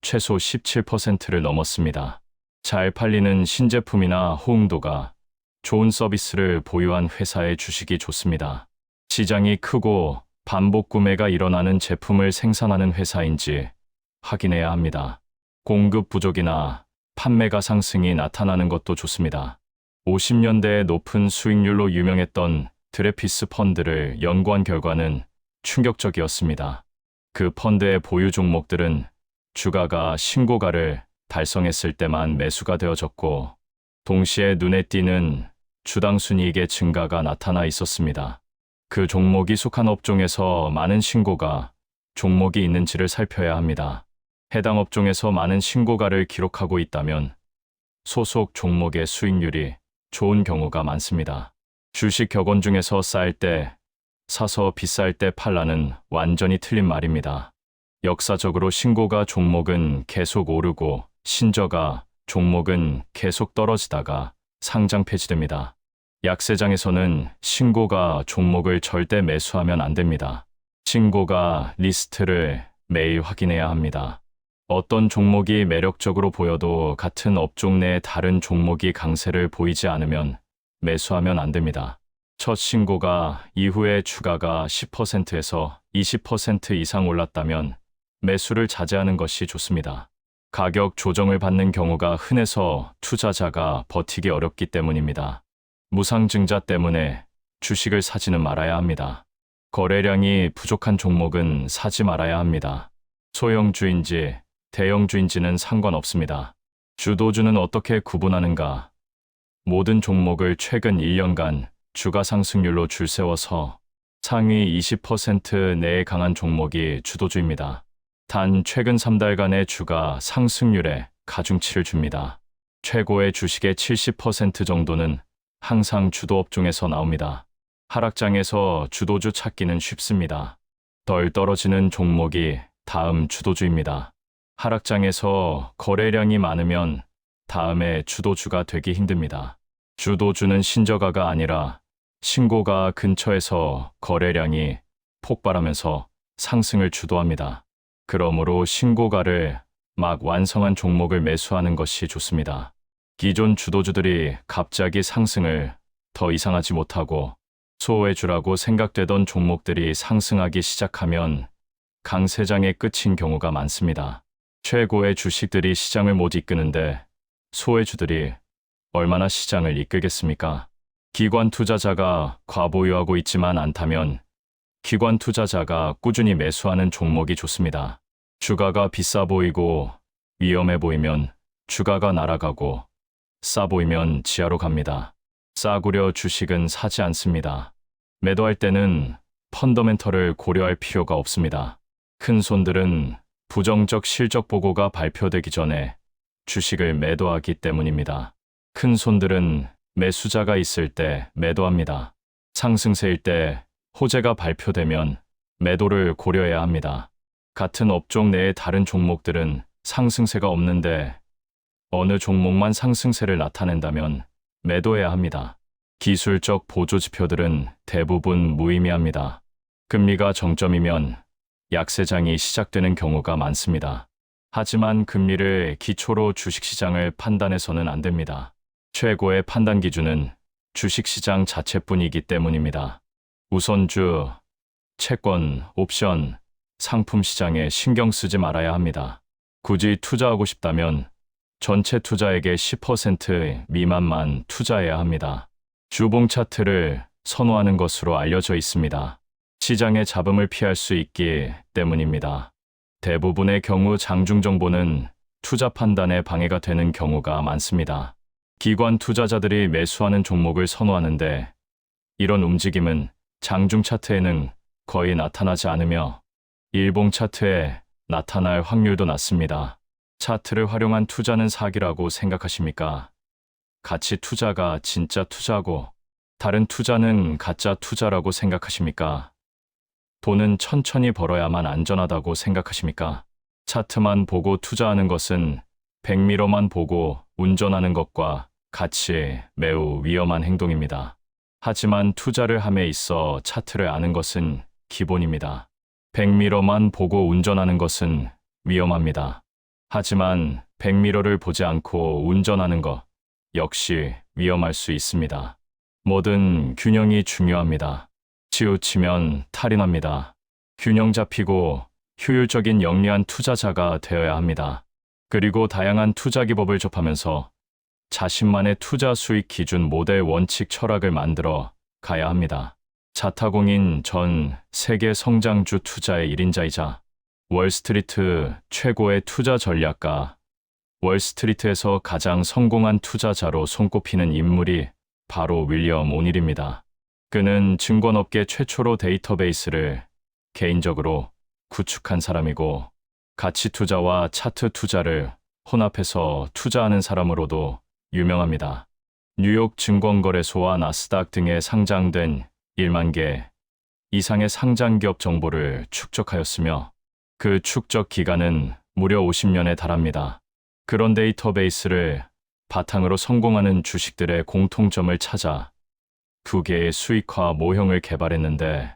최소 17%를 넘었습니다. 잘 팔리는 신제품이나 호응도가 좋은 서비스를 보유한 회사의 주식이 좋습니다. 시장이 크고 반복 구매가 일어나는 제품을 생산하는 회사인지 확인해야 합니다. 공급 부족이나 판매가 상승이 나타나는 것도 좋습니다. 50년대에 높은 수익률로 유명했던 드레피스 펀드를 연구한 결과는 충격적이었습니다. 그 펀드의 보유 종목들은 주가가 신고가를 달성했을 때만 매수가 되어졌고, 동시에 눈에 띄는 주당 순이익의 증가가 나타나 있었습니다. 그 종목이 속한 업종에서 많은 신고가 종목이 있는지를 살펴야 합니다. 해당 업종에서 많은 신고가를 기록하고 있다면 소속 종목의 수익률이 좋은 경우가 많습니다. 주식 격언 중에서 쌀 때 사서 비쌀 때 팔라는 완전히 틀린 말입니다. 역사적으로 신고가 종목은 계속 오르고 신저가 종목은 계속 떨어지다가 상장 폐지됩니다. 약세장에서는 신고가 종목을 절대 매수하면 안 됩니다. 신고가 리스트를 매일 확인해야 합니다. 어떤 종목이 매력적으로 보여도 같은 업종 내 다른 종목이 강세를 보이지 않으면 매수하면 안 됩니다. 첫 신고가 이후에 주가가 10%에서 20% 이상 올랐다면 매수를 자제하는 것이 좋습니다. 가격 조정을 받는 경우가 흔해서 투자자가 버티기 어렵기 때문입니다. 무상증자 때문에 주식을 사지는 말아야 합니다. 거래량이 부족한 종목은 사지 말아야 합니다. 소형주인지 대형주인지는 상관없습니다. 주도주는 어떻게 구분하는가? 모든 종목을 최근 1년간 주가 상승률로 줄 세워서 상위 20% 내에 강한 종목이 주도주입니다. 단 최근 3달간의 주가 상승률에 가중치를 줍니다. 최고의 주식의 70% 정도는 항상 주도 업종에서 나옵니다. 하락장에서 주도주 찾기는 쉽습니다. 덜 떨어지는 종목이 다음 주도주입니다. 하락장에서 거래량이 많으면 다음에 주도주가 되기 힘듭니다. 주도주는 신저가가 아니라 신고가 근처에서 거래량이 폭발하면서 상승을 주도합니다. 그러므로 신고가를 막 완성한 종목을 매수하는 것이 좋습니다. 기존 주도주들이 갑자기 상승을 더 이상하지 못하고 소외주라고 생각되던 종목들이 상승하기 시작하면 강세장의 끝인 경우가 많습니다. 최고의 주식들이 시장을 못 이끄는데 소외주들이 얼마나 시장을 이끌겠습니까? 기관 투자자가 과보유하고 있지만 않다면 기관 투자자가 꾸준히 매수하는 종목이 좋습니다. 주가가 비싸 보이고 위험해 보이면 주가가 날아가고 싸 보이면 지하로 갑니다. 싸구려 주식은 사지 않습니다. 매도할 때는 펀더멘털을 고려할 필요가 없습니다. 큰 손들은 부정적 실적 보고가 발표되기 전에 주식을 매도하기 때문입니다. 큰 손들은 매수자가 있을 때 매도합니다. 상승세일 때 호재가 발표되면 매도를 고려해야 합니다. 같은 업종 내의 다른 종목들은 상승세가 없는데 어느 종목만 상승세를 나타낸다면 매도해야 합니다. 기술적 보조 지표들은 대부분 무의미합니다. 금리가 정점이면 약세장이 시작되는 경우가 많습니다. 하지만 금리를 기초로 주식시장을 판단해서는 안 됩니다. 최고의 판단 기준은 주식시장 자체뿐이기 때문입니다. 우선주, 채권, 옵션, 상품 시장에 신경 쓰지 말아야 합니다. 굳이 투자하고 싶다면 전체 투자액의 10% 미만만 투자해야 합니다. 주봉 차트를 선호하는 것으로 알려져 있습니다. 시장의 잡음을 피할 수 있기 때문입니다. 대부분의 경우 장중 정보는 투자 판단에 방해가 되는 경우가 많습니다. 기관 투자자들이 매수하는 종목을 선호하는데 이런 움직임은 장중 차트에는 거의 나타나지 않으며 일봉 차트에 나타날 확률도 낮습니다. 차트를 활용한 투자는 사기라고 생각하십니까? 가치 투자가 진짜 투자고 다른 투자는 가짜 투자라고 생각하십니까? 돈은 천천히 벌어야만 안전하다고 생각하십니까? 차트만 보고 투자하는 것은 백미러만 보고 운전하는 것과 같이 매우 위험한 행동입니다. 하지만 투자를 함에 있어 차트를 아는 것은 기본입니다. 백미러만 보고 운전하는 것은 위험합니다. 하지만 백미러를 보지 않고 운전하는 것 역시 위험할 수 있습니다. 뭐든 균형이 중요합니다. 치우치면 탈이 납니다. 균형 잡히고 효율적인 영리한 투자자가 되어야 합니다. 그리고 다양한 투자 기법을 접하면서 자신만의 투자 수익 기준 모델 원칙 철학을 만들어 가야 합니다. 자타공인 전 세계 성장주 투자의 1인자이자 월스트리트 최고의 투자 전략가, 월스트리트에서 가장 성공한 투자자로 손꼽히는 인물이 바로 윌리엄 오닐입니다. 그는 증권업계 최초로 데이터베이스를 개인적으로 구축한 사람이고 가치 투자와 차트 투자를 혼합해서 투자하는 사람으로도 유명합니다. 뉴욕 증권거래소와 나스닥 등에 상장된 1만 개 이상의 상장기업 정보를 축적하였으며 그 축적 기간은 무려 50년에 달합니다. 그런 데이터베이스를 바탕으로 성공하는 주식들의 공통점을 찾아 2개의 수익화 모형을 개발했는데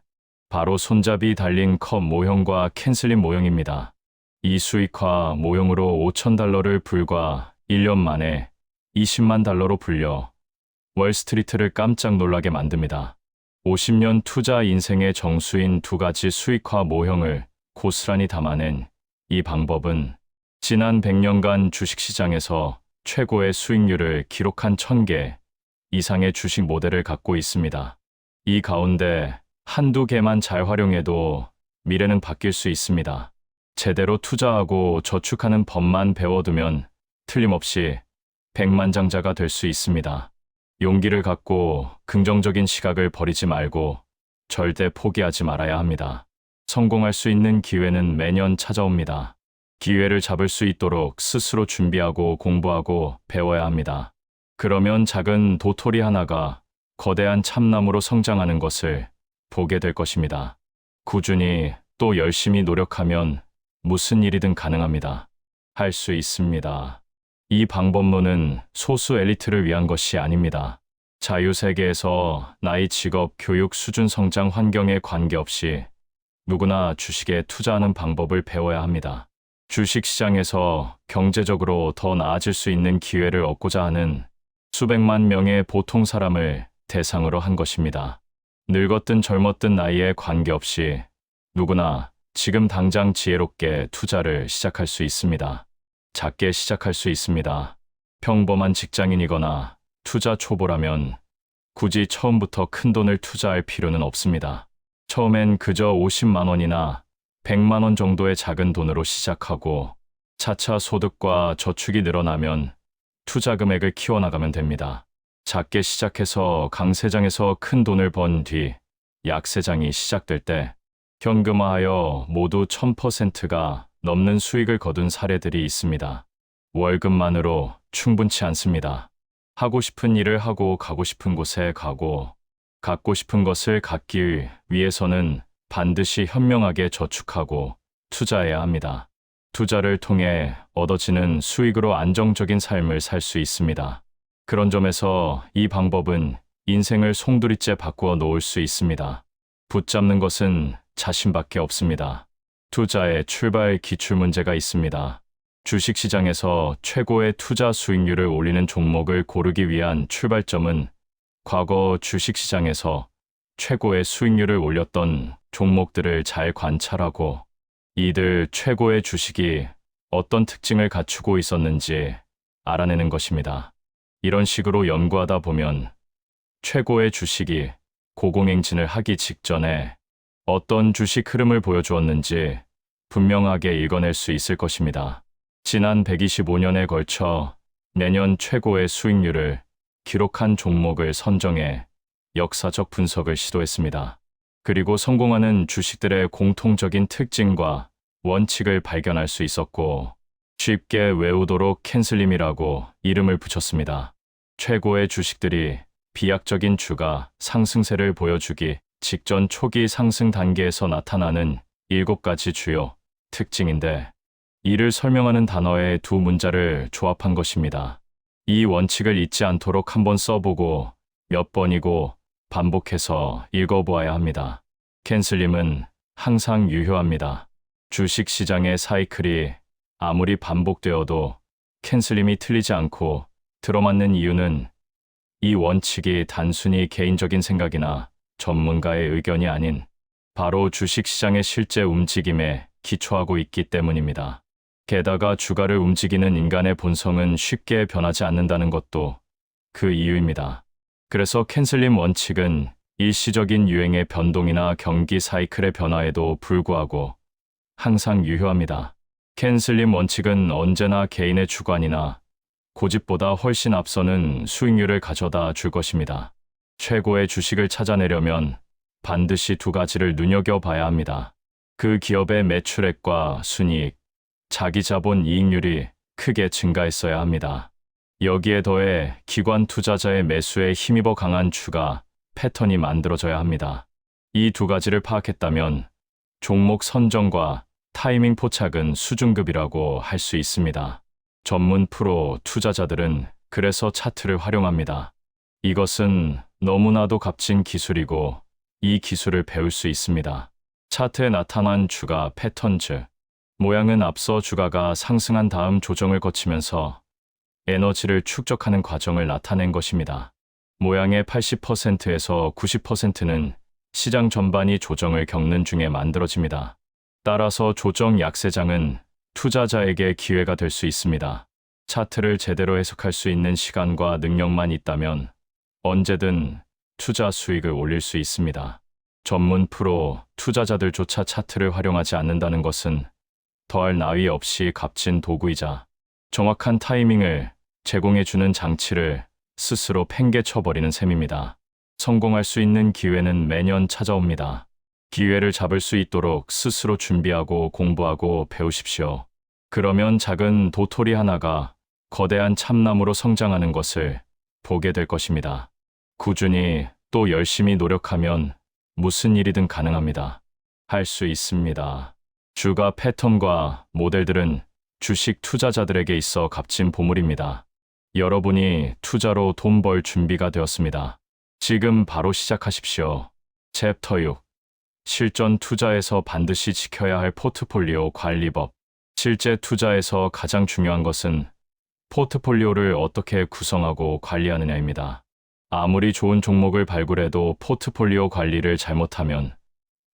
바로 손잡이 달린 컵 모형과 캔슬린 모형입니다. 이 수익화 모형으로 $5,000를 불과 1년 만에 $200만 불려 월스트리트를 깜짝 놀라게 만듭니다. 50년 투자 인생의 정수인 2가지 수익화 모형을 고스란히 담아낸 이 방법은 지난 100년간 주식시장에서 최고의 수익률을 기록한 1000개 이상의 주식 모델을 갖고 있습니다. 이 가운데 한두 개만 잘 활용해도 미래는 바뀔 수 있습니다. 제대로 투자하고 저축하는 법만 배워두면 틀림없이 백만장자가 될 수 있습니다. 용기를 갖고 긍정적인 시각을 버리지 말고 절대 포기하지 말아야 합니다. 성공할 수 있는 기회는 매년 찾아옵니다. 기회를 잡을 수 있도록 스스로 준비하고 공부하고 배워야 합니다. 그러면 작은 도토리 하나가 거대한 참나무로 성장하는 것을 보게 될 것입니다. 꾸준히 또 열심히 노력하면 무슨 일이든 가능합니다. 할 수 있습니다. 이 방법론은 소수 엘리트를 위한 것이 아닙니다. 자유세계에서 나이, 직업, 교육, 수준, 성장 환경에 관계없이 누구나 주식에 투자하는 방법을 배워야 합니다. 주식시장에서 경제적으로 더 나아질 수 있는 기회를 얻고자 하는 수백만 명의 보통 사람을 대상으로 한 것입니다. 늙었든 젊었든 나이에 관계없이 누구나 지금 당장 지혜롭게 투자를 시작할 수 있습니다. 작게 시작할 수 있습니다. 평범한 직장인이거나 투자 초보라면 굳이 처음부터 큰 돈을 투자할 필요는 없습니다. 처음엔 그저 50만 원이나 100만 원 정도의 작은 돈으로 시작하고 차차 소득과 저축이 늘어나면 투자 금액을 키워나가면 됩니다. 작게 시작해서 강세장에서 큰 돈을 번 뒤 약세장이 시작될 때 현금화하여 모두 1000%가 넘는 수익을 거둔 사례들이 있습니다. 월급만으로 충분치 않습니다. 하고 싶은 일을 하고 가고 싶은 곳에 가고 갖고 싶은 것을 갖기 위해서는 반드시 현명하게 저축하고 투자해야 합니다. 투자를 통해 얻어지는 수익으로 안정적인 삶을 살 수 있습니다. 그런 점에서 이 방법은 인생을 송두리째 바꾸어 놓을 수 있습니다. 붙잡는 것은 자신밖에 없습니다. 투자의 출발 기출 문제가 있습니다. 주식시장에서 최고의 투자 수익률을 올리는 종목을 고르기 위한 출발점은 과거 주식시장에서 최고의 수익률을 올렸던 종목들을 잘 관찰하고 이들 최고의 주식이 어떤 특징을 갖추고 있었는지 알아내는 것입니다. 이런 식으로 연구하다 보면 최고의 주식이 고공행진을 하기 직전에 어떤 주식 흐름을 보여주었는지 분명하게 읽어낼 수 있을 것입니다. 지난 125년에 걸쳐 내년 최고의 수익률을 기록한 종목을 선정해 역사적 분석을 시도했습니다. 그리고 성공하는 주식들의 공통적인 특징과 원칙을 발견할 수 있었고 쉽게 외우도록 캔슬림이라고 이름을 붙였습니다. 최고의 주식들이 비약적인 주가 상승세를 보여주기 직전 초기 상승 단계에서 나타나는 7가지 주요 특징인데 이를 설명하는 단어의 두 문자를 조합한 것입니다. 이 원칙을 잊지 않도록 한번 써보고 몇 번이고 반복해서 읽어보아야 합니다. 캔슬림은 항상 유효합니다. 주식시장의 사이클이 아무리 반복되어도 캔슬림이 틀리지 않고 들어맞는 이유는 이 원칙이 단순히 개인적인 생각이나 전문가의 의견이 아닌 바로 주식시장의 실제 움직임에 기초하고 있기 때문입니다. 게다가 주가를 움직이는 인간의 본성은 쉽게 변하지 않는다는 것도 그 이유입니다. 그래서 캔슬림 원칙은 일시적인 유행의 변동이나 경기 사이클의 변화에도 불구하고 항상 유효합니다. 캔슬림 원칙은 언제나 개인의 주관이나 고집보다 훨씬 앞서는 수익률을 가져다 줄 것입니다. 최고의 주식을 찾아내려면 반드시 두 가지를 눈여겨봐야 합니다. 그 기업의 매출액과 순이익, 자기 자본 이익률이 크게 증가했어야 합니다. 여기에 더해 기관 투자자의 매수에 힘입어 강한 주가 패턴이 만들어져야 합니다. 이 두 가지를 파악했다면 종목 선정과 타이밍 포착은 수준급이라고 할 수 있습니다. 전문 프로 투자자들은 그래서 차트를 활용합니다. 이것은 너무나도 값진 기술이고 이 기술을 배울 수 있습니다. 차트에 나타난 주가 패턴 즉 모양은 앞서 주가가 상승한 다음 조정을 거치면서 에너지를 축적하는 과정을 나타낸 것입니다. 모양의 80%에서 90%는 시장 전반이 조정을 겪는 중에 만들어집니다. 따라서 조정 약세장은 투자자에게 기회가 될 수 있습니다. 차트를 제대로 해석할 수 있는 시간과 능력만 있다면 언제든 투자 수익을 올릴 수 있습니다. 전문 프로 투자자들조차 차트를 활용하지 않는다는 것은 더할 나위 없이 값진 도구이자 정확한 타이밍을 제공해주는 장치를 스스로 팽개쳐버리는 셈입니다. 성공할 수 있는 기회는 매년 찾아옵니다. 기회를 잡을 수 있도록 스스로 준비하고 공부하고 배우십시오. 그러면 작은 도토리 하나가 거대한 참나무로 성장하는 것을 보게 될 것입니다. 꾸준히 또 열심히 노력하면 무슨 일이든 가능합니다. 할 수 있습니다. 주가 패턴과 모델들은 주식 투자자들에게 있어 값진 보물입니다. 여러분이 투자로 돈 벌 준비가 되었습니다. 지금 바로 시작하십시오. 챕터 6. 실전 투자에서 반드시 지켜야 할 포트폴리오 관리법. 실제 투자에서 가장 중요한 것은 포트폴리오를 어떻게 구성하고 관리하느냐입니다. 아무리 좋은 종목을 발굴해도 포트폴리오 관리를 잘못하면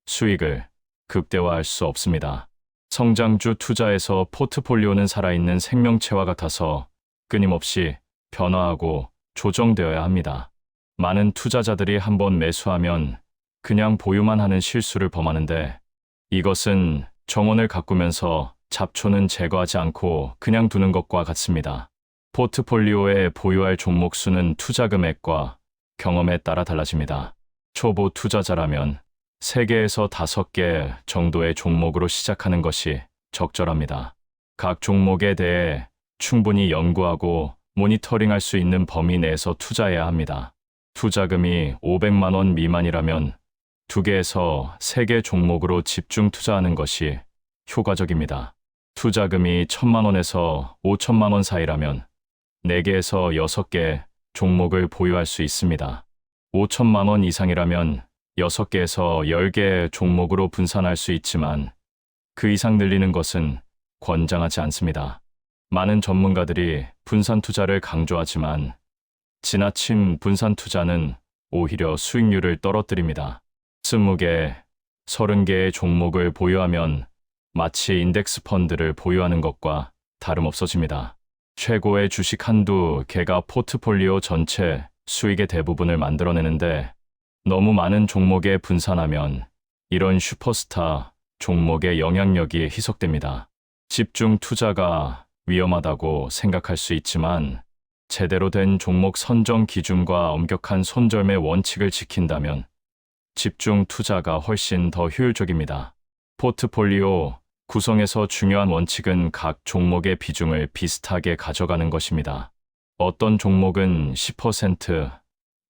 수익을 극대화할 수 없습니다. 성장주 투자에서 포트폴리오는 살아있는 생명체와 같아서 끊임없이 변화하고 조정되어야 합니다. 많은 투자자들이 한번 매수하면 그냥 보유만 하는 실수를 범하는데 이것은 정원을 가꾸면서 잡초는 제거하지 않고 그냥 두는 것과 같습니다. 포트폴리오에 보유할 종목 수는 투자 금액과 경험에 따라 달라집니다. 초보 투자자라면 3개에서 5개 정도의 종목으로 시작하는 것이 적절합니다. 각 종목에 대해 충분히 연구하고 모니터링할 수 있는 범위 내에서 투자해야 합니다. 투자금이 500만 원 미만이라면 2개에서 3개 종목으로 집중 투자하는 것이 효과적입니다. 투자금이 1,000만 원에서 5천만 원 사이라면 4개에서 6개 종목을 보유할 수 있습니다. 5천만 원 이상이라면 6개에서 10개 종목으로 분산할 수 있지만 그 이상 늘리는 것은 권장하지 않습니다. 많은 전문가들이 분산 투자를 강조하지만 지나친 분산 투자는 오히려 수익률을 떨어뜨립니다. 20개, 30개의 종목을 보유하면 마치 인덱스 펀드를 보유하는 것과 다름없어집니다. 최고의 주식 한두 개가 포트폴리오 전체 수익의 대부분을 만들어내는데 너무 많은 종목에 분산하면 이런 슈퍼스타 종목의 영향력이 희석됩니다. 집중 투자가 위험하다고 생각할 수 있지만 제대로 된 종목 선정 기준과 엄격한 손절매 원칙을 지킨다면 집중 투자가 훨씬 더 효율적입니다. 포트폴리오 구성에서 중요한 원칙은 각 종목의 비중을 비슷하게 가져가는 것입니다. 어떤 종목은 10%,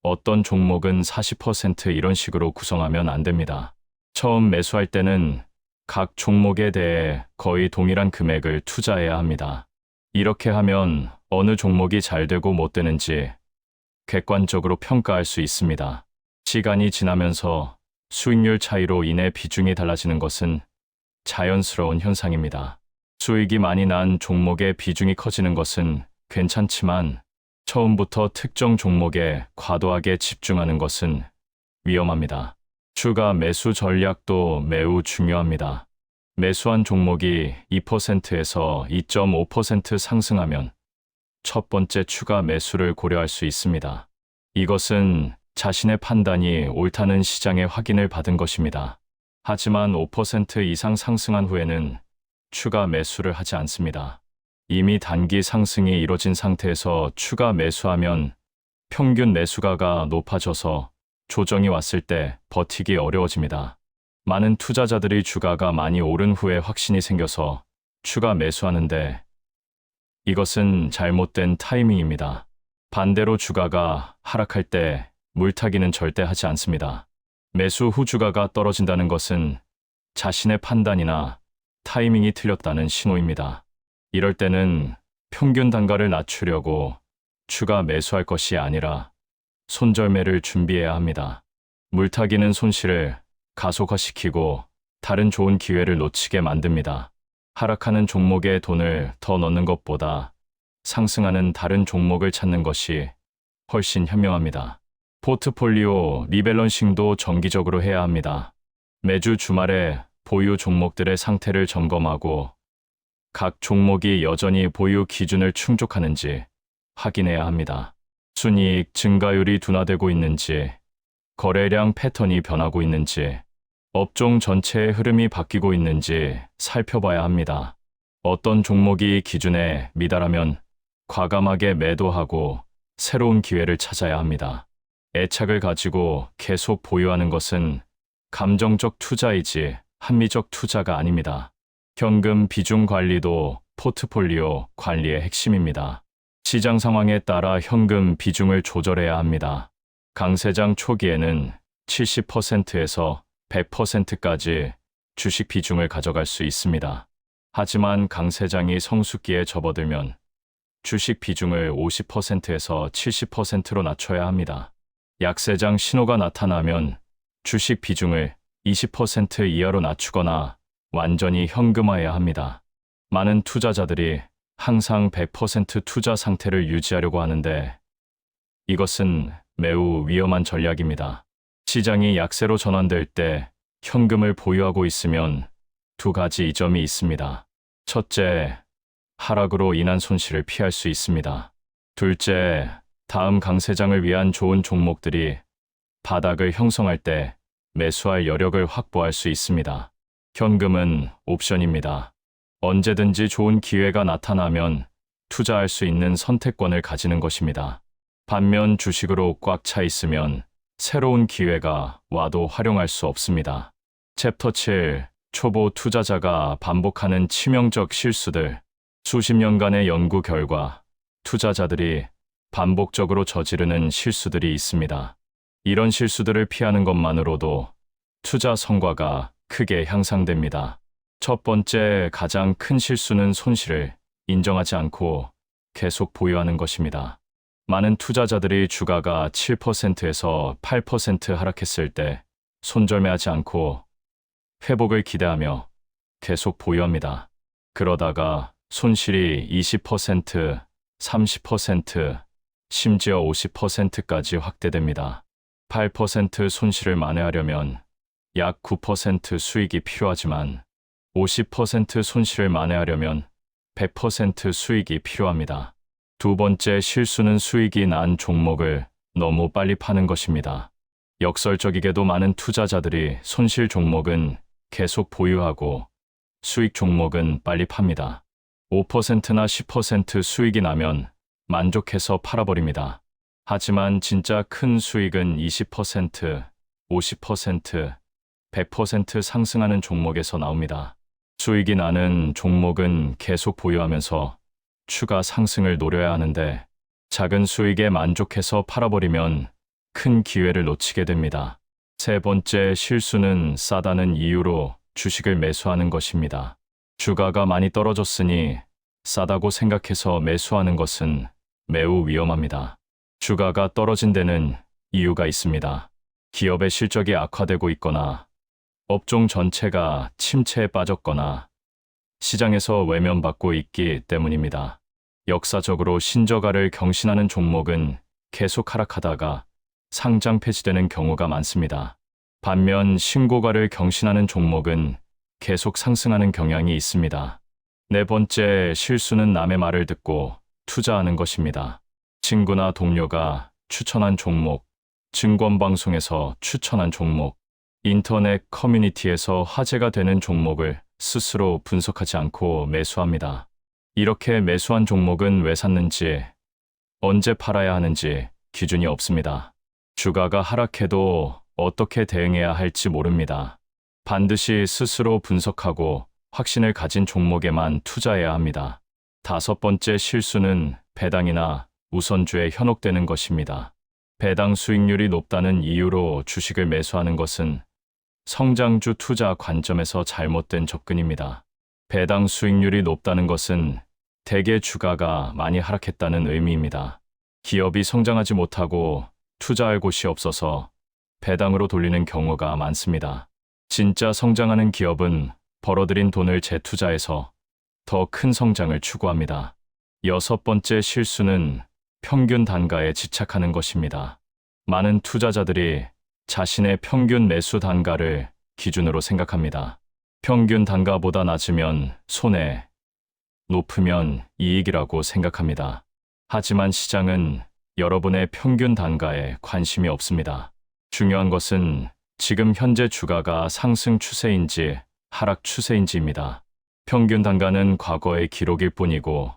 어떤 종목은 40% 이런 식으로 구성하면 안 됩니다. 처음 매수할 때는 각 종목에 대해 거의 동일한 금액을 투자해야 합니다. 이렇게 하면 어느 종목이 잘 되고 못 되는지 객관적으로 평가할 수 있습니다. 시간이 지나면서 수익률 차이로 인해 비중이 달라지는 것은 자연스러운 현상입니다. 수익이 많이 난 종목의 비중이 커지는 것은 괜찮지만 처음부터 특정 종목에 과도하게 집중하는 것은 위험합니다. 추가 매수 전략도 매우 중요합니다. 매수한 종목이 2%에서 2.5% 상승하면 첫 번째 추가 매수를 고려할 수 있습니다. 이것은 자신의 판단이 옳다는 시장의 확인을 받은 것입니다. 하지만 5% 이상 상승한 후에는 추가 매수를 하지 않습니다. 이미 단기 상승이 이뤄진 상태에서 추가 매수하면 평균 매수가가 높아져서 조정이 왔을 때 버티기 어려워집니다. 많은 투자자들이 주가가 많이 오른 후에 확신이 생겨서 추가 매수하는데 이것은 잘못된 타이밍입니다. 반대로 주가가 하락할 때 물타기는 절대 하지 않습니다. 매수 후 주가가 떨어진다는 것은 자신의 판단이나 타이밍이 틀렸다는 신호입니다. 이럴 때는 평균 단가를 낮추려고 추가 매수할 것이 아니라 손절매를 준비해야 합니다. 물타기는 손실을 가속화시키고 다른 좋은 기회를 놓치게 만듭니다. 하락하는 종목에 돈을 더 넣는 것보다 상승하는 다른 종목을 찾는 것이 훨씬 현명합니다. 포트폴리오 리밸런싱도 정기적으로 해야 합니다. 매주 주말에 보유 종목들의 상태를 점검하고 각 종목이 여전히 보유 기준을 충족하는지 확인해야 합니다. 순이익 증가율이 둔화되고 있는지, 거래량 패턴이 변하고 있는지, 업종 전체의 흐름이 바뀌고 있는지 살펴봐야 합니다. 어떤 종목이 기준에 미달하면 과감하게 매도하고 새로운 기회를 찾아야 합니다. 애착을 가지고 계속 보유하는 것은 감정적 투자이지 합리적 투자가 아닙니다. 현금 비중 관리도 포트폴리오 관리의 핵심입니다. 시장 상황에 따라 현금 비중을 조절해야 합니다. 강세장 초기에는 70%에서 100%까지 주식 비중을 가져갈 수 있습니다. 하지만 강세장이 성숙기에 접어들면 주식 비중을 50%에서 70%로 낮춰야 합니다. 약세장 신호가 나타나면 주식 비중을 20% 이하로 낮추거나 완전히 현금화해야 합니다. 많은 투자자들이 항상 100% 투자 상태를 유지하려고 하는데 이것은 매우 위험한 전략입니다. 시장이 약세로 전환될 때 현금을 보유하고 있으면 두 가지 이점이 있습니다. 첫째, 하락으로 인한 손실을 피할 수 있습니다. 둘째, 다음 강세장을 위한 좋은 종목들이 바닥을 형성할 때 매수할 여력을 확보할 수 있습니다. 현금은 옵션입니다. 언제든지 좋은 기회가 나타나면 투자할 수 있는 선택권을 가지는 것입니다. 반면 주식으로 꽉 차 있으면 새로운 기회가 와도 활용할 수 없습니다. 챕터 7. 초보 투자자가 반복하는 치명적 실수들. 수십 년간의 연구 결과 투자자들이 반복적으로 저지르는 실수들이 있습니다. 이런 실수들을 피하는 것만으로도 투자 성과가 크게 향상됩니다. 첫 번째 가장 큰 실수는 손실을 인정하지 않고 계속 보유하는 것입니다. 많은 투자자들이 주가가 7%에서 8% 하락했을 때 손절매하지 않고 회복을 기대하며 계속 보유합니다. 그러다가 손실이 20%, 30%, 심지어 50%까지 확대됩니다. 8% 손실을 만회하려면 약 9% 수익이 필요하지만 50% 손실을 만회하려면 100% 수익이 필요합니다. 두 번째 실수는 수익이 난 종목을 너무 빨리 파는 것입니다. 역설적이게도 많은 투자자들이 손실 종목은 계속 보유하고 수익 종목은 빨리 팝니다. 5%나 10% 수익이 나면 만족해서 팔아버립니다. 하지만 진짜 큰 수익은 20%, 50%, 100% 상승하는 종목에서 나옵니다. 수익이 나는 종목은 계속 보유하면서 추가 상승을 노려야 하는데 작은 수익에 만족해서 팔아버리면 큰 기회를 놓치게 됩니다. 세 번째 실수는 싸다는 이유로 주식을 매수하는 것입니다. 주가가 많이 떨어졌으니 싸다고 생각해서 매수하는 것은 매우 위험합니다. 주가가 떨어진 데는 이유가 있습니다. 기업의 실적이 악화되고 있거나 업종 전체가 침체에 빠졌거나 시장에서 외면받고 있기 때문입니다. 역사적으로 신저가를 경신하는 종목은 계속 하락하다가 상장 폐지되는 경우가 많습니다. 반면 신고가를 경신하는 종목은 계속 상승하는 경향이 있습니다. 네 번째 실수는 남의 말을 듣고 투자하는 것입니다. 친구나 동료가 추천한 종목, 증권방송에서 추천한 종목, 인터넷 커뮤니티에서 화제가 되는 종목을 스스로 분석하지 않고 매수합니다. 이렇게 매수한 종목은 왜 샀는지, 언제 팔아야 하는지 기준이 없습니다. 주가가 하락해도 어떻게 대응해야 할지 모릅니다. 반드시 스스로 분석하고 확신을 가진 종목에만 투자해야 합니다. 다섯 번째 실수는 배당이나 우선주에 현혹되는 것입니다. 배당 수익률이 높다는 이유로 주식을 매수하는 것은 성장주 투자 관점에서 잘못된 접근입니다. 배당 수익률이 높다는 것은 대개 주가가 많이 하락했다는 의미입니다. 기업이 성장하지 못하고 투자할 곳이 없어서 배당으로 돌리는 경우가 많습니다. 진짜 성장하는 기업은 벌어들인 돈을 재투자해서 더 큰 성장을 추구합니다. 여섯 번째 실수는 평균 단가에 집착하는 것입니다. 많은 투자자들이 자신의 평균 매수 단가를 기준으로 생각합니다. 평균 단가보다 낮으면 손해, 높으면 이익이라고 생각합니다. 하지만 시장은 여러분의 평균 단가에 관심이 없습니다. 중요한 것은 지금 현재 주가가 상승 추세인지 하락 추세인지입니다. 평균 단가는 과거의 기록일 뿐이고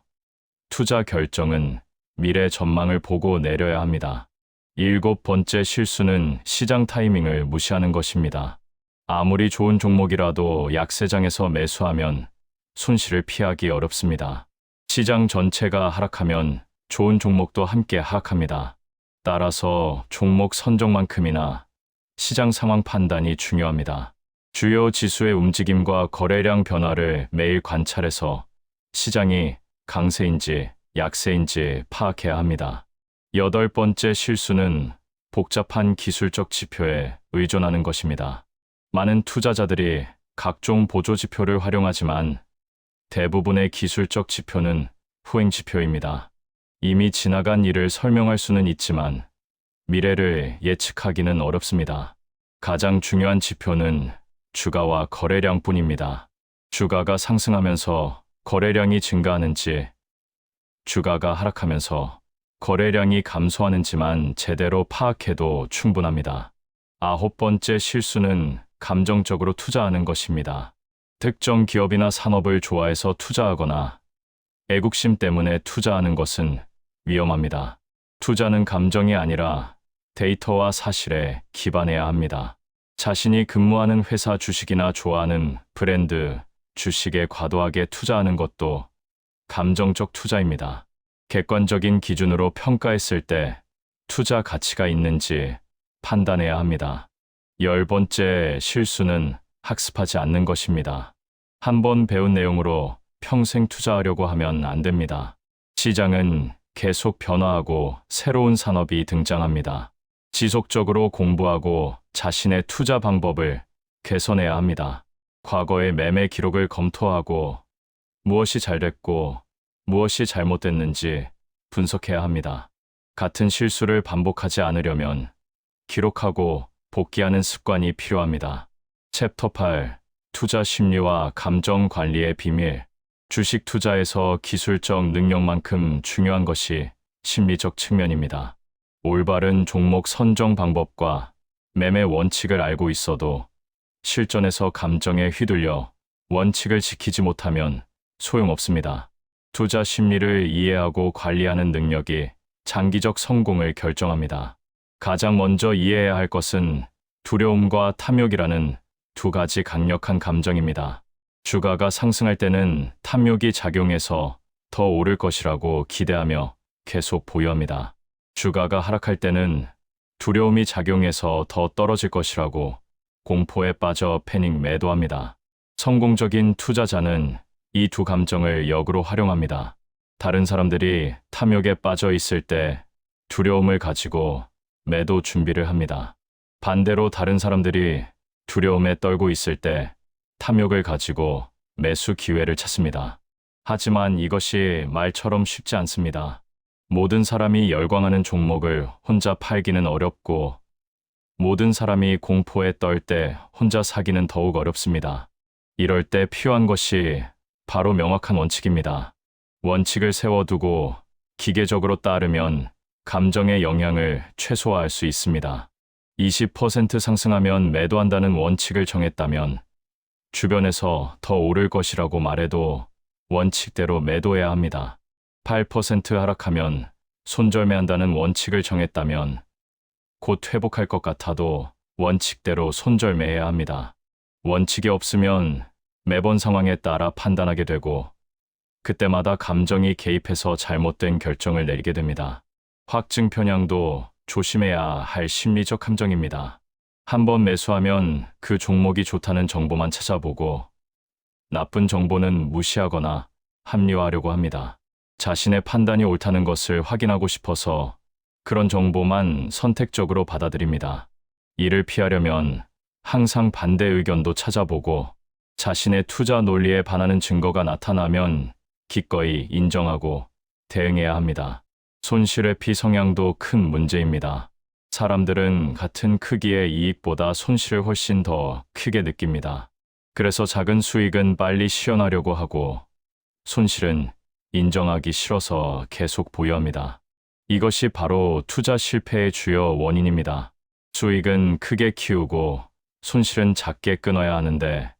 투자 결정은 미래 전망을 보고 내려야 합니다. 일곱 번째 실수는 시장 타이밍을 무시하는 것입니다. 아무리 좋은 종목이라도 약세장에서 매수하면 손실을 피하기 어렵습니다. 시장 전체가 하락하면 좋은 종목도 함께 하락합니다. 따라서 종목 선정만큼이나 시장 상황 판단이 중요합니다. 주요 지수의 움직임과 거래량 변화를 매일 관찰해서 시장이 강세인지 약세인지 파악해야 합니다. 여덟 번째 실수는 복잡한 기술적 지표에 의존하는 것입니다. 많은 투자자들이 각종 보조 지표를 활용하지만 대부분의 기술적 지표는 후행 지표입니다. 이미 지나간 일을 설명할 수는 있지만 미래를 예측하기는 어렵습니다. 가장 중요한 지표는 주가와 거래량뿐입니다. 주가가 상승하면서 거래량이 증가하는지, 주가가 하락하면서 거래량이 감소하는지만 제대로 파악해도 충분합니다. 아홉 번째 실수는 감정적으로 투자하는 것입니다. 특정 기업이나 산업을 좋아해서 투자하거나 애국심 때문에 투자하는 것은 위험합니다. 투자는 감정이 아니라 데이터와 사실에 기반해야 합니다. 자신이 근무하는 회사 주식이나 좋아하는 브랜드 주식에 과도하게 투자하는 것도 감정적 투자입니다. 객관적인 기준으로 평가했을 때 투자 가치가 있는지 판단해야 합니다. 열 번째 실수는 학습하지 않는 것입니다. 한 번 배운 내용으로 평생 투자하려고 하면 안 됩니다. 시장은 계속 변화하고 새로운 산업이 등장합니다. 지속적으로 공부하고 자신의 투자 방법을 개선해야 합니다. 과거의 매매 기록을 검토하고 무엇이 잘 됐고 무엇이 잘못됐는지 분석해야 합니다. 같은 실수를 반복하지 않으려면 기록하고 복기하는 습관이 필요합니다. 챕터 8. 투자 심리와 감정 관리의 비밀. 주식 투자에서 기술적 능력만큼 중요한 것이 심리적 측면입니다. 올바른 종목 선정 방법과 매매 원칙을 알고 있어도 실전에서 감정에 휘둘려 원칙을 지키지 못하면 소용없습니다. 투자 심리를 이해하고 관리하는 능력이 장기적 성공을 결정합니다. 가장 먼저 이해해야 할 것은 두려움과 탐욕이라는 두 가지 강력한 감정입니다. 주가가 상승할 때는 탐욕이 작용해서 더 오를 것이라고 기대하며 계속 보유합니다. 주가가 하락할 때는 두려움이 작용해서 더 떨어질 것이라고 공포에 빠져 패닉 매도합니다. 성공적인 투자자는 이 두 감정을 역으로 활용합니다. 다른 사람들이 탐욕에 빠져 있을 때 두려움을 가지고 매도 준비를 합니다. 반대로 다른 사람들이 두려움에 떨고 있을 때 탐욕을 가지고 매수 기회를 찾습니다. 하지만 이것이 말처럼 쉽지 않습니다. 모든 사람이 열광하는 종목을 혼자 팔기는 어렵고 모든 사람이 공포에 떨 때 혼자 사기는 더욱 어렵습니다. 이럴 때 필요한 것이 바로 명확한 원칙입니다. 원칙을 세워두고 기계적으로 따르면 감정의 영향을 최소화할 수 있습니다. 20% 상승하면 매도한다는 원칙을 정했다면 주변에서 더 오를 것이라고 말해도 원칙대로 매도해야 합니다. 8% 하락하면 손절매한다는 원칙을 정했다면 곧 회복할 것 같아도 원칙대로 손절매해야 합니다. 원칙이 없으면 매번 상황에 따라 판단하게 되고 그때마다 감정이 개입해서 잘못된 결정을 내리게 됩니다. 확증 편향도 조심해야 할 심리적 함정입니다. 한번 매수하면 그 종목이 좋다는 정보만 찾아보고 나쁜 정보는 무시하거나 합리화하려고 합니다. 자신의 판단이 옳다는 것을 확인하고 싶어서 그런 정보만 선택적으로 받아들입니다. 이를 피하려면 항상 반대 의견도 찾아보고 자신의 투자 논리에 반하는 증거가 나타나면 기꺼이 인정하고 대응해야 합니다. 손실회피 성향도 큰 문제입니다. 사람들은 같은 크기의 이익보다 손실을 훨씬 더 크게 느낍니다. 그래서 작은 수익은 빨리 실현하려고 하고 손실은 인정하기 싫어서 계속 보유합니다. 이것이 바로 투자 실패의 주요 원인입니다. 수익은 크게 키우고 손실은 작게 끊어야 하는데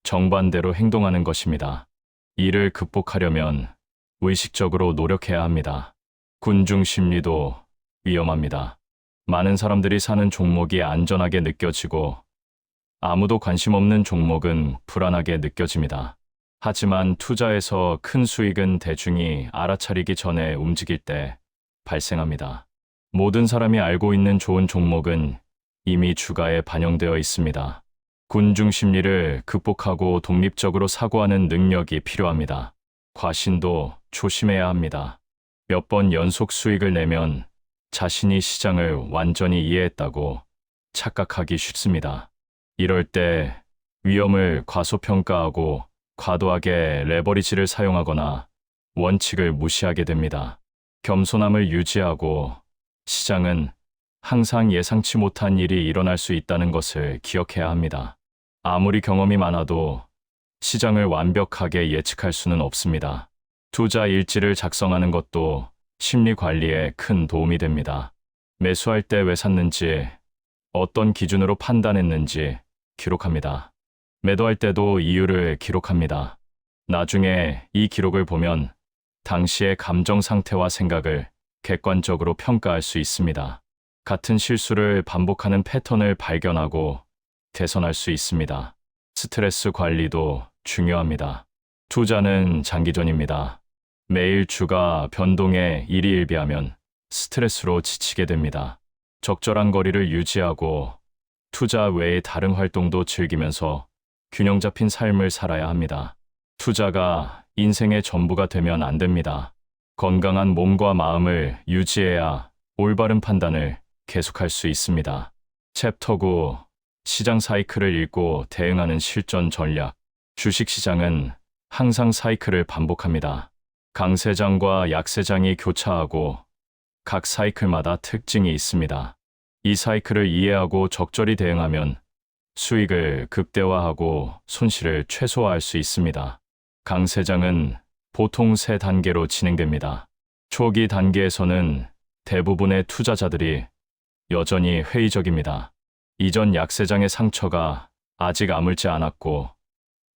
정반대로 행동하는 것입니다. 이를 극복하려면 의식적으로 노력해야 합니다. 군중 심리도 위험합니다. 많은 사람들이 사는 종목이 안전하게 느껴지고 아무도 관심 없는 종목은 불안하게 느껴집니다. 하지만 투자에서 큰 수익은 대중이 알아차리기 전에 움직일 때 발생합니다. 모든 사람이 알고 있는 좋은 종목은 이미 주가에 반영되어 있습니다. 군중 심리를 극복하고 독립적으로 사고하는 능력이 필요합니다. 과신도 조심해야 합니다. 몇 번 연속 수익을 내면 자신이 시장을 완전히 이해했다고 착각하기 쉽습니다. 이럴 때 위험을 과소평가하고 과도하게 레버리지를 사용하거나 원칙을 무시하게 됩니다. 겸손함을 유지하고 시장은 항상 예상치 못한 일이 일어날 수 있다는 것을 기억해야 합니다. 아무리 경험이 많아도 시장을 완벽하게 예측할 수는 없습니다. 투자 일지를 작성하는 것도 심리 관리에 큰 도움이 됩니다. 매수할 때 왜 샀는지, 어떤 기준으로 판단했는지 기록합니다. 매도할 때도 이유를 기록합니다. 나중에 이 기록을 보면 당시의 감정 상태와 생각을 객관적으로 평가할 수 있습니다. 같은 실수를 반복하는 패턴을 발견하고 개선할 수 있습니다. 스트레스 관리도 중요합니다. 투자는 장기전입니다. 매일 주가 변동에 일희일비하면 스트레스로 지치게 됩니다. 적절한 거리를 유지하고 투자 외의 다른 활동도 즐기면서 균형 잡힌 삶을 살아야 합니다. 투자가 인생의 전부가 되면 안 됩니다. 건강한 몸과 마음을 유지해야 올바른 판단을 계속할 수 있습니다. 챕터 9. 시장 사이클을 읽고 대응하는 실전 전략. 주식시장은 항상 사이클을 반복합니다. 강세장과 약세장이 교차하고 각 사이클마다 특징이 있습니다. 이 사이클을 이해하고 적절히 대응하면 수익을 극대화하고 손실을 최소화할 수 있습니다. 강세장은 보통 3단계로 진행됩니다. 초기 단계에서는 대부분의 투자자들이 여전히 회의적입니다. 이전 약세장의 상처가 아직 아물지 않았고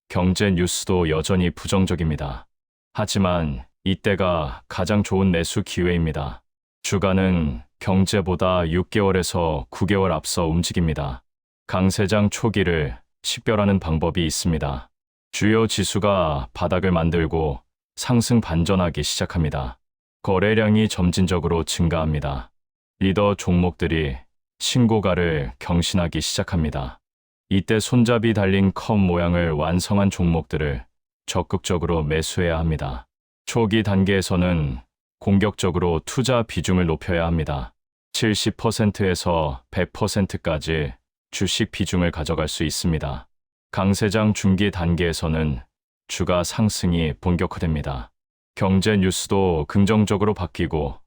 경제 뉴스도 여전히 부정적입니다. 하지만 이때가 가장 좋은 매수 기회입니다. 주가는 경제보다 6개월에서 9개월 앞서 움직입니다. 강세장 초기를 식별하는 방법이 있습니다. 주요 지수가 바닥을 만들고 상승 반전하기 시작합니다. 거래량이 점진적으로 증가합니다. 리더 종목들이 신고가를 경신하기 시작합니다. 이때 손잡이 달린 컵 모양을 완성한 종목들을 적극적으로 매수해야 합니다. 초기 단계에서는 공격적으로 투자 비중을 높여야 합니다. 70%에서 100%까지 주식 비중을 가져갈 수 있습니다. 강세장 중기 단계에서는 주가 상승이 본격화됩니다. 경제 뉴스도 긍정적으로 바뀌고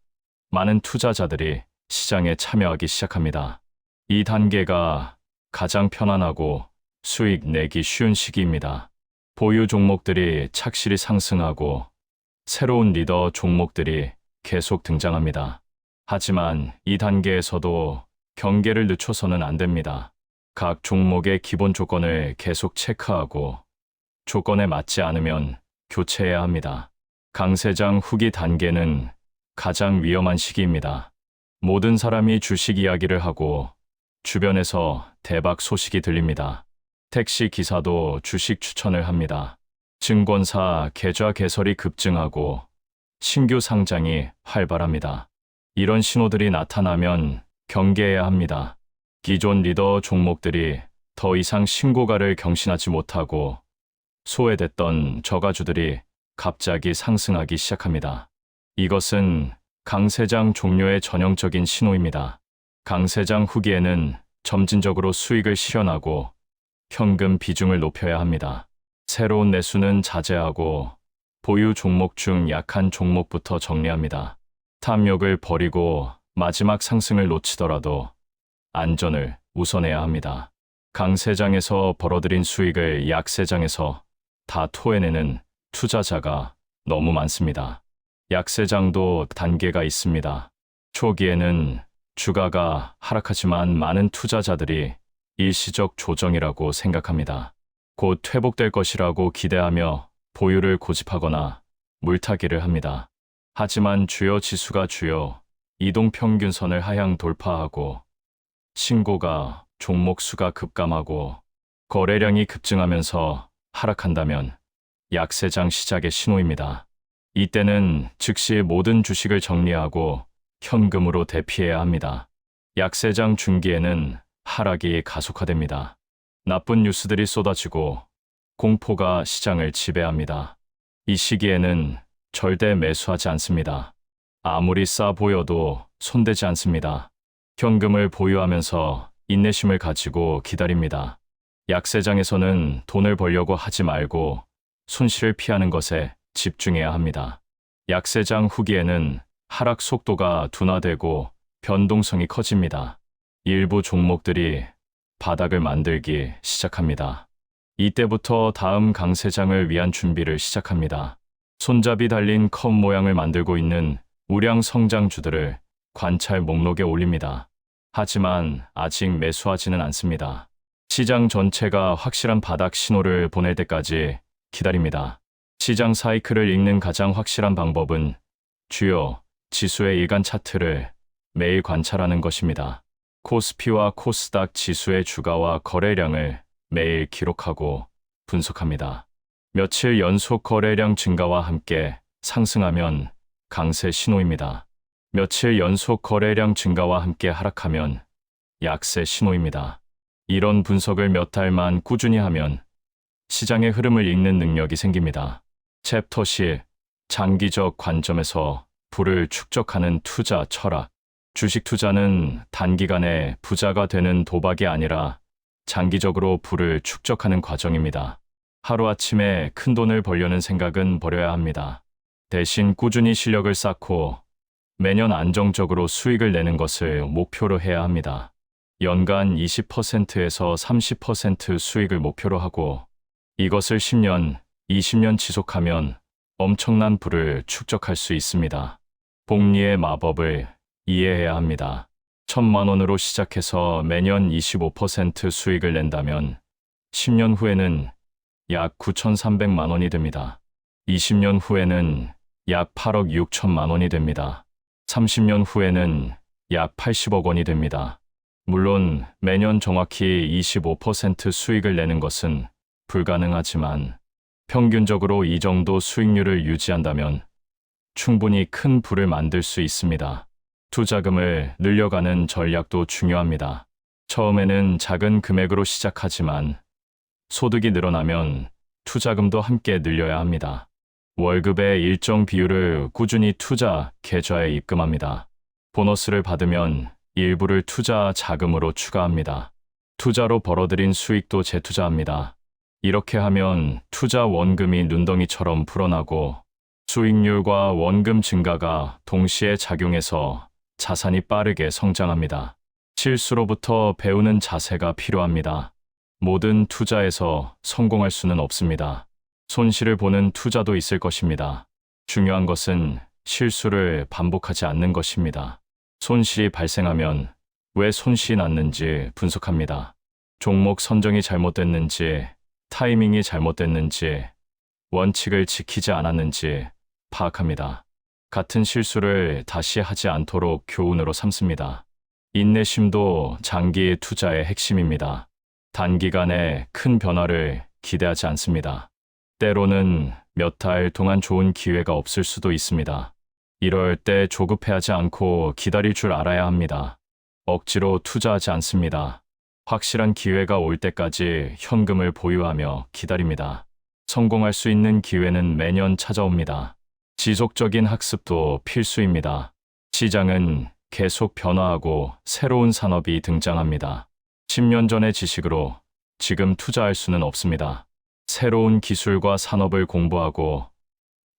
많은 투자자들이 시장에 참여하기 시작합니다. 이 단계가 가장 편안하고 수익 내기 쉬운 시기입니다. 보유 종목들이 착실히 상승하고 새로운 리더 종목들이 계속 등장합니다. 하지만 이 단계에서도 경계를 늦춰서는 안 됩니다. 각 종목의 기본 조건을 계속 체크하고 조건에 맞지 않으면 교체해야 합니다. 강세장 후기 단계는 가장 위험한 시기입니다. 모든 사람이 주식 이야기를 하고 주변에서 대박 소식이 들립니다. 택시 기사도 주식 추천을 합니다. 증권사 계좌 개설이 급증하고 신규 상장이 활발합니다. 이런 신호들이 나타나면 경계해야 합니다. 기존 리더 종목들이 더 이상 신고가를 경신하지 못하고 소외됐던 저가주들이 갑자기 상승하기 시작합니다. 이것은 강세장 종료의 전형적인 신호입니다. 강세장 후기에는 점진적으로 수익을 실현하고 현금 비중을 높여야 합니다. 새로운 매수는 자제하고 보유 종목 중 약한 종목부터 정리합니다. 탐욕을 버리고 마지막 상승을 놓치더라도 안전을 우선해야 합니다. 강세장에서 벌어들인 수익을 약세장에서 다 토해내는 투자자가 너무 많습니다. 약세장도 단계가 있습니다. 초기에는 주가가 하락하지만 많은 투자자들이 일시적 조정이라고 생각합니다. 곧 회복될 것이라고 기대하며 보유를 고집하거나 물타기를 합니다. 하지만 주요 지수가 주요 이동평균선을 하향 돌파하고 신고가 종목 수가 급감하고 거래량이 급증하면서 하락한다면 약세장 시작의 신호입니다. 이때는 즉시 모든 주식을 정리하고 현금으로 대피해야 합니다. 약세장 중기에는 하락이 가속화됩니다. 나쁜 뉴스들이 쏟아지고 공포가 시장을 지배합니다. 이 시기에는 절대 매수하지 않습니다. 아무리 싸 보여도 손대지 않습니다. 현금을 보유하면서 인내심을 가지고 기다립니다. 약세장에서는 돈을 벌려고 하지 말고 손실을 피하는 것에 집중해야 합니다. 약세장 후기에는 하락 속도가 둔화되고 변동성이 커집니다. 일부 종목들이 바닥을 만들기 시작합니다. 이때부터 다음 강세장을 위한 준비를 시작합니다. 손잡이 달린 컵 모양을 만들고 있는 우량 성장주들을 관찰 목록에 올립니다. 하지만 아직 매수하지는 않습니다. 시장 전체가 확실한 바닥 신호를 보낼 때까지 기다립니다. 시장 사이클을 읽는 가장 확실한 방법은 주요 지수의 일간 차트를 매일 관찰하는 것입니다. 코스피와 코스닥 지수의 주가와 거래량을 매일 기록하고 분석합니다. 며칠 연속 거래량 증가와 함께 상승하면 강세 신호입니다. 며칠 연속 거래량 증가와 함께 하락하면 약세 신호입니다. 이런 분석을 몇 달만 꾸준히 하면 시장의 흐름을 읽는 능력이 생깁니다. 챕터 10. 장기적 관점에서 부를 축적하는 투자 철학. 주식 투자는 단기간에 부자가 되는 도박이 아니라 장기적으로 부를 축적하는 과정입니다. 하루아침에 큰 돈을 벌려는 생각은 버려야 합니다. 대신 꾸준히 실력을 쌓고 매년 안정적으로 수익을 내는 것을 목표로 해야 합니다. 연간 20%에서 30% 수익을 목표로 하고 이것을 10년, 20년 지속하면 엄청난 부를 축적할 수 있습니다. 복리의 마법을 이해해야 합니다. 1,000만 원으로 시작해서 매년 25% 수익을 낸다면 10년 후에는 약 9,300만 원이 됩니다. 20년 후에는 약 8억 6천만 원이 됩니다. 30년 후에는 약 80억 원이 됩니다. 물론 매년 정확히 25% 수익을 내는 것은 불가능하지만 평균적으로 이 정도 수익률을 유지한다면 충분히 큰 부를 만들 수 있습니다. 투자금을 늘려가는 전략도 중요합니다. 처음에는 작은 금액으로 시작하지만 소득이 늘어나면 투자금도 함께 늘려야 합니다. 월급의 일정 비율을 꾸준히 투자 계좌에 입금합니다. 보너스를 받으면 일부를 투자 자금으로 추가합니다. 투자로 벌어들인 수익도 재투자합니다. 이렇게 하면 투자 원금이 눈덩이처럼 불어나고 수익률과 원금 증가가 동시에 작용해서 자산이 빠르게 성장합니다. 실수로부터 배우는 자세가 필요합니다. 모든 투자에서 성공할 수는 없습니다. 손실을 보는 투자도 있을 것입니다. 중요한 것은 실수를 반복하지 않는 것입니다. 손실이 발생하면 왜 손실이 났는지 분석합니다. 종목 선정이 잘못됐는지, 타이밍이 잘못됐는지, 원칙을 지키지 않았는지 파악합니다. 같은 실수를 다시 하지 않도록 교훈으로 삼습니다. 인내심도 장기 투자의 핵심입니다. 단기간에 큰 변화를 기대하지 않습니다. 때로는 몇 달 동안 좋은 기회가 없을 수도 있습니다. 이럴 때 조급해하지 않고 기다릴 줄 알아야 합니다. 억지로 투자하지 않습니다. 확실한 기회가 올 때까지 현금을 보유하며 기다립니다. 성공할 수 있는 기회는 매년 찾아옵니다. 지속적인 학습도 필수입니다. 시장은 계속 변화하고 새로운 산업이 등장합니다. 10년 전의 지식으로 지금 투자할 수는 없습니다. 새로운 기술과 산업을 공부하고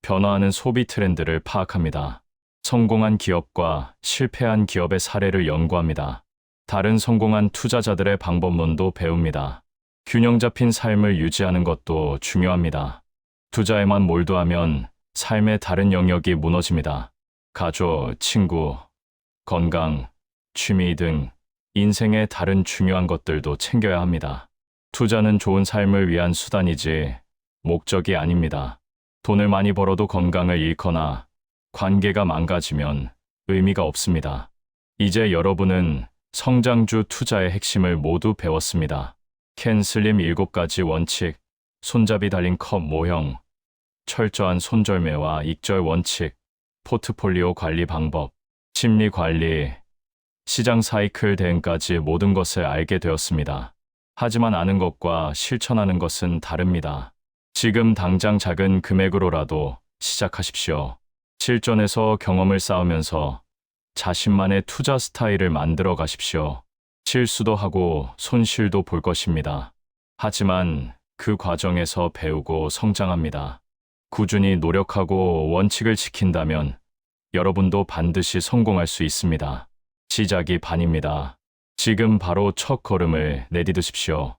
변화하는 소비 트렌드를 파악합니다. 성공한 기업과 실패한 기업의 사례를 연구합니다. 다른 성공한 투자자들의 방법론도 배웁니다. 균형 잡힌 삶을 유지하는 것도 중요합니다. 투자에만 몰두하면 삶의 다른 영역이 무너집니다. 가족, 친구, 건강, 취미 등 인생의 다른 중요한 것들도 챙겨야 합니다. 투자는 좋은 삶을 위한 수단이지 목적이 아닙니다. 돈을 많이 벌어도 건강을 잃거나 관계가 망가지면 의미가 없습니다. 이제 여러분은 성장주 투자의 핵심을 모두 배웠습니다. 켄 슬림 7가지 원칙, 손잡이 달린 컵 모형, 철저한 손절매와 익절 원칙, 포트폴리오 관리 방법, 심리 관리, 시장 사이클 대응까지 모든 것을 알게 되었습니다. 하지만 아는 것과 실천하는 것은 다릅니다. 지금 당장 작은 금액으로라도 시작하십시오. 실전에서 경험을 쌓으면서 자신만의 투자 스타일을 만들어 가십시오. 실수도 하고 손실도 볼 것입니다. 하지만 그 과정에서 배우고 성장합니다. 꾸준히 노력하고 원칙을 지킨다면 여러분도 반드시 성공할 수 있습니다. 시작이 반입니다. 지금 바로 첫 걸음을 내디디십시오.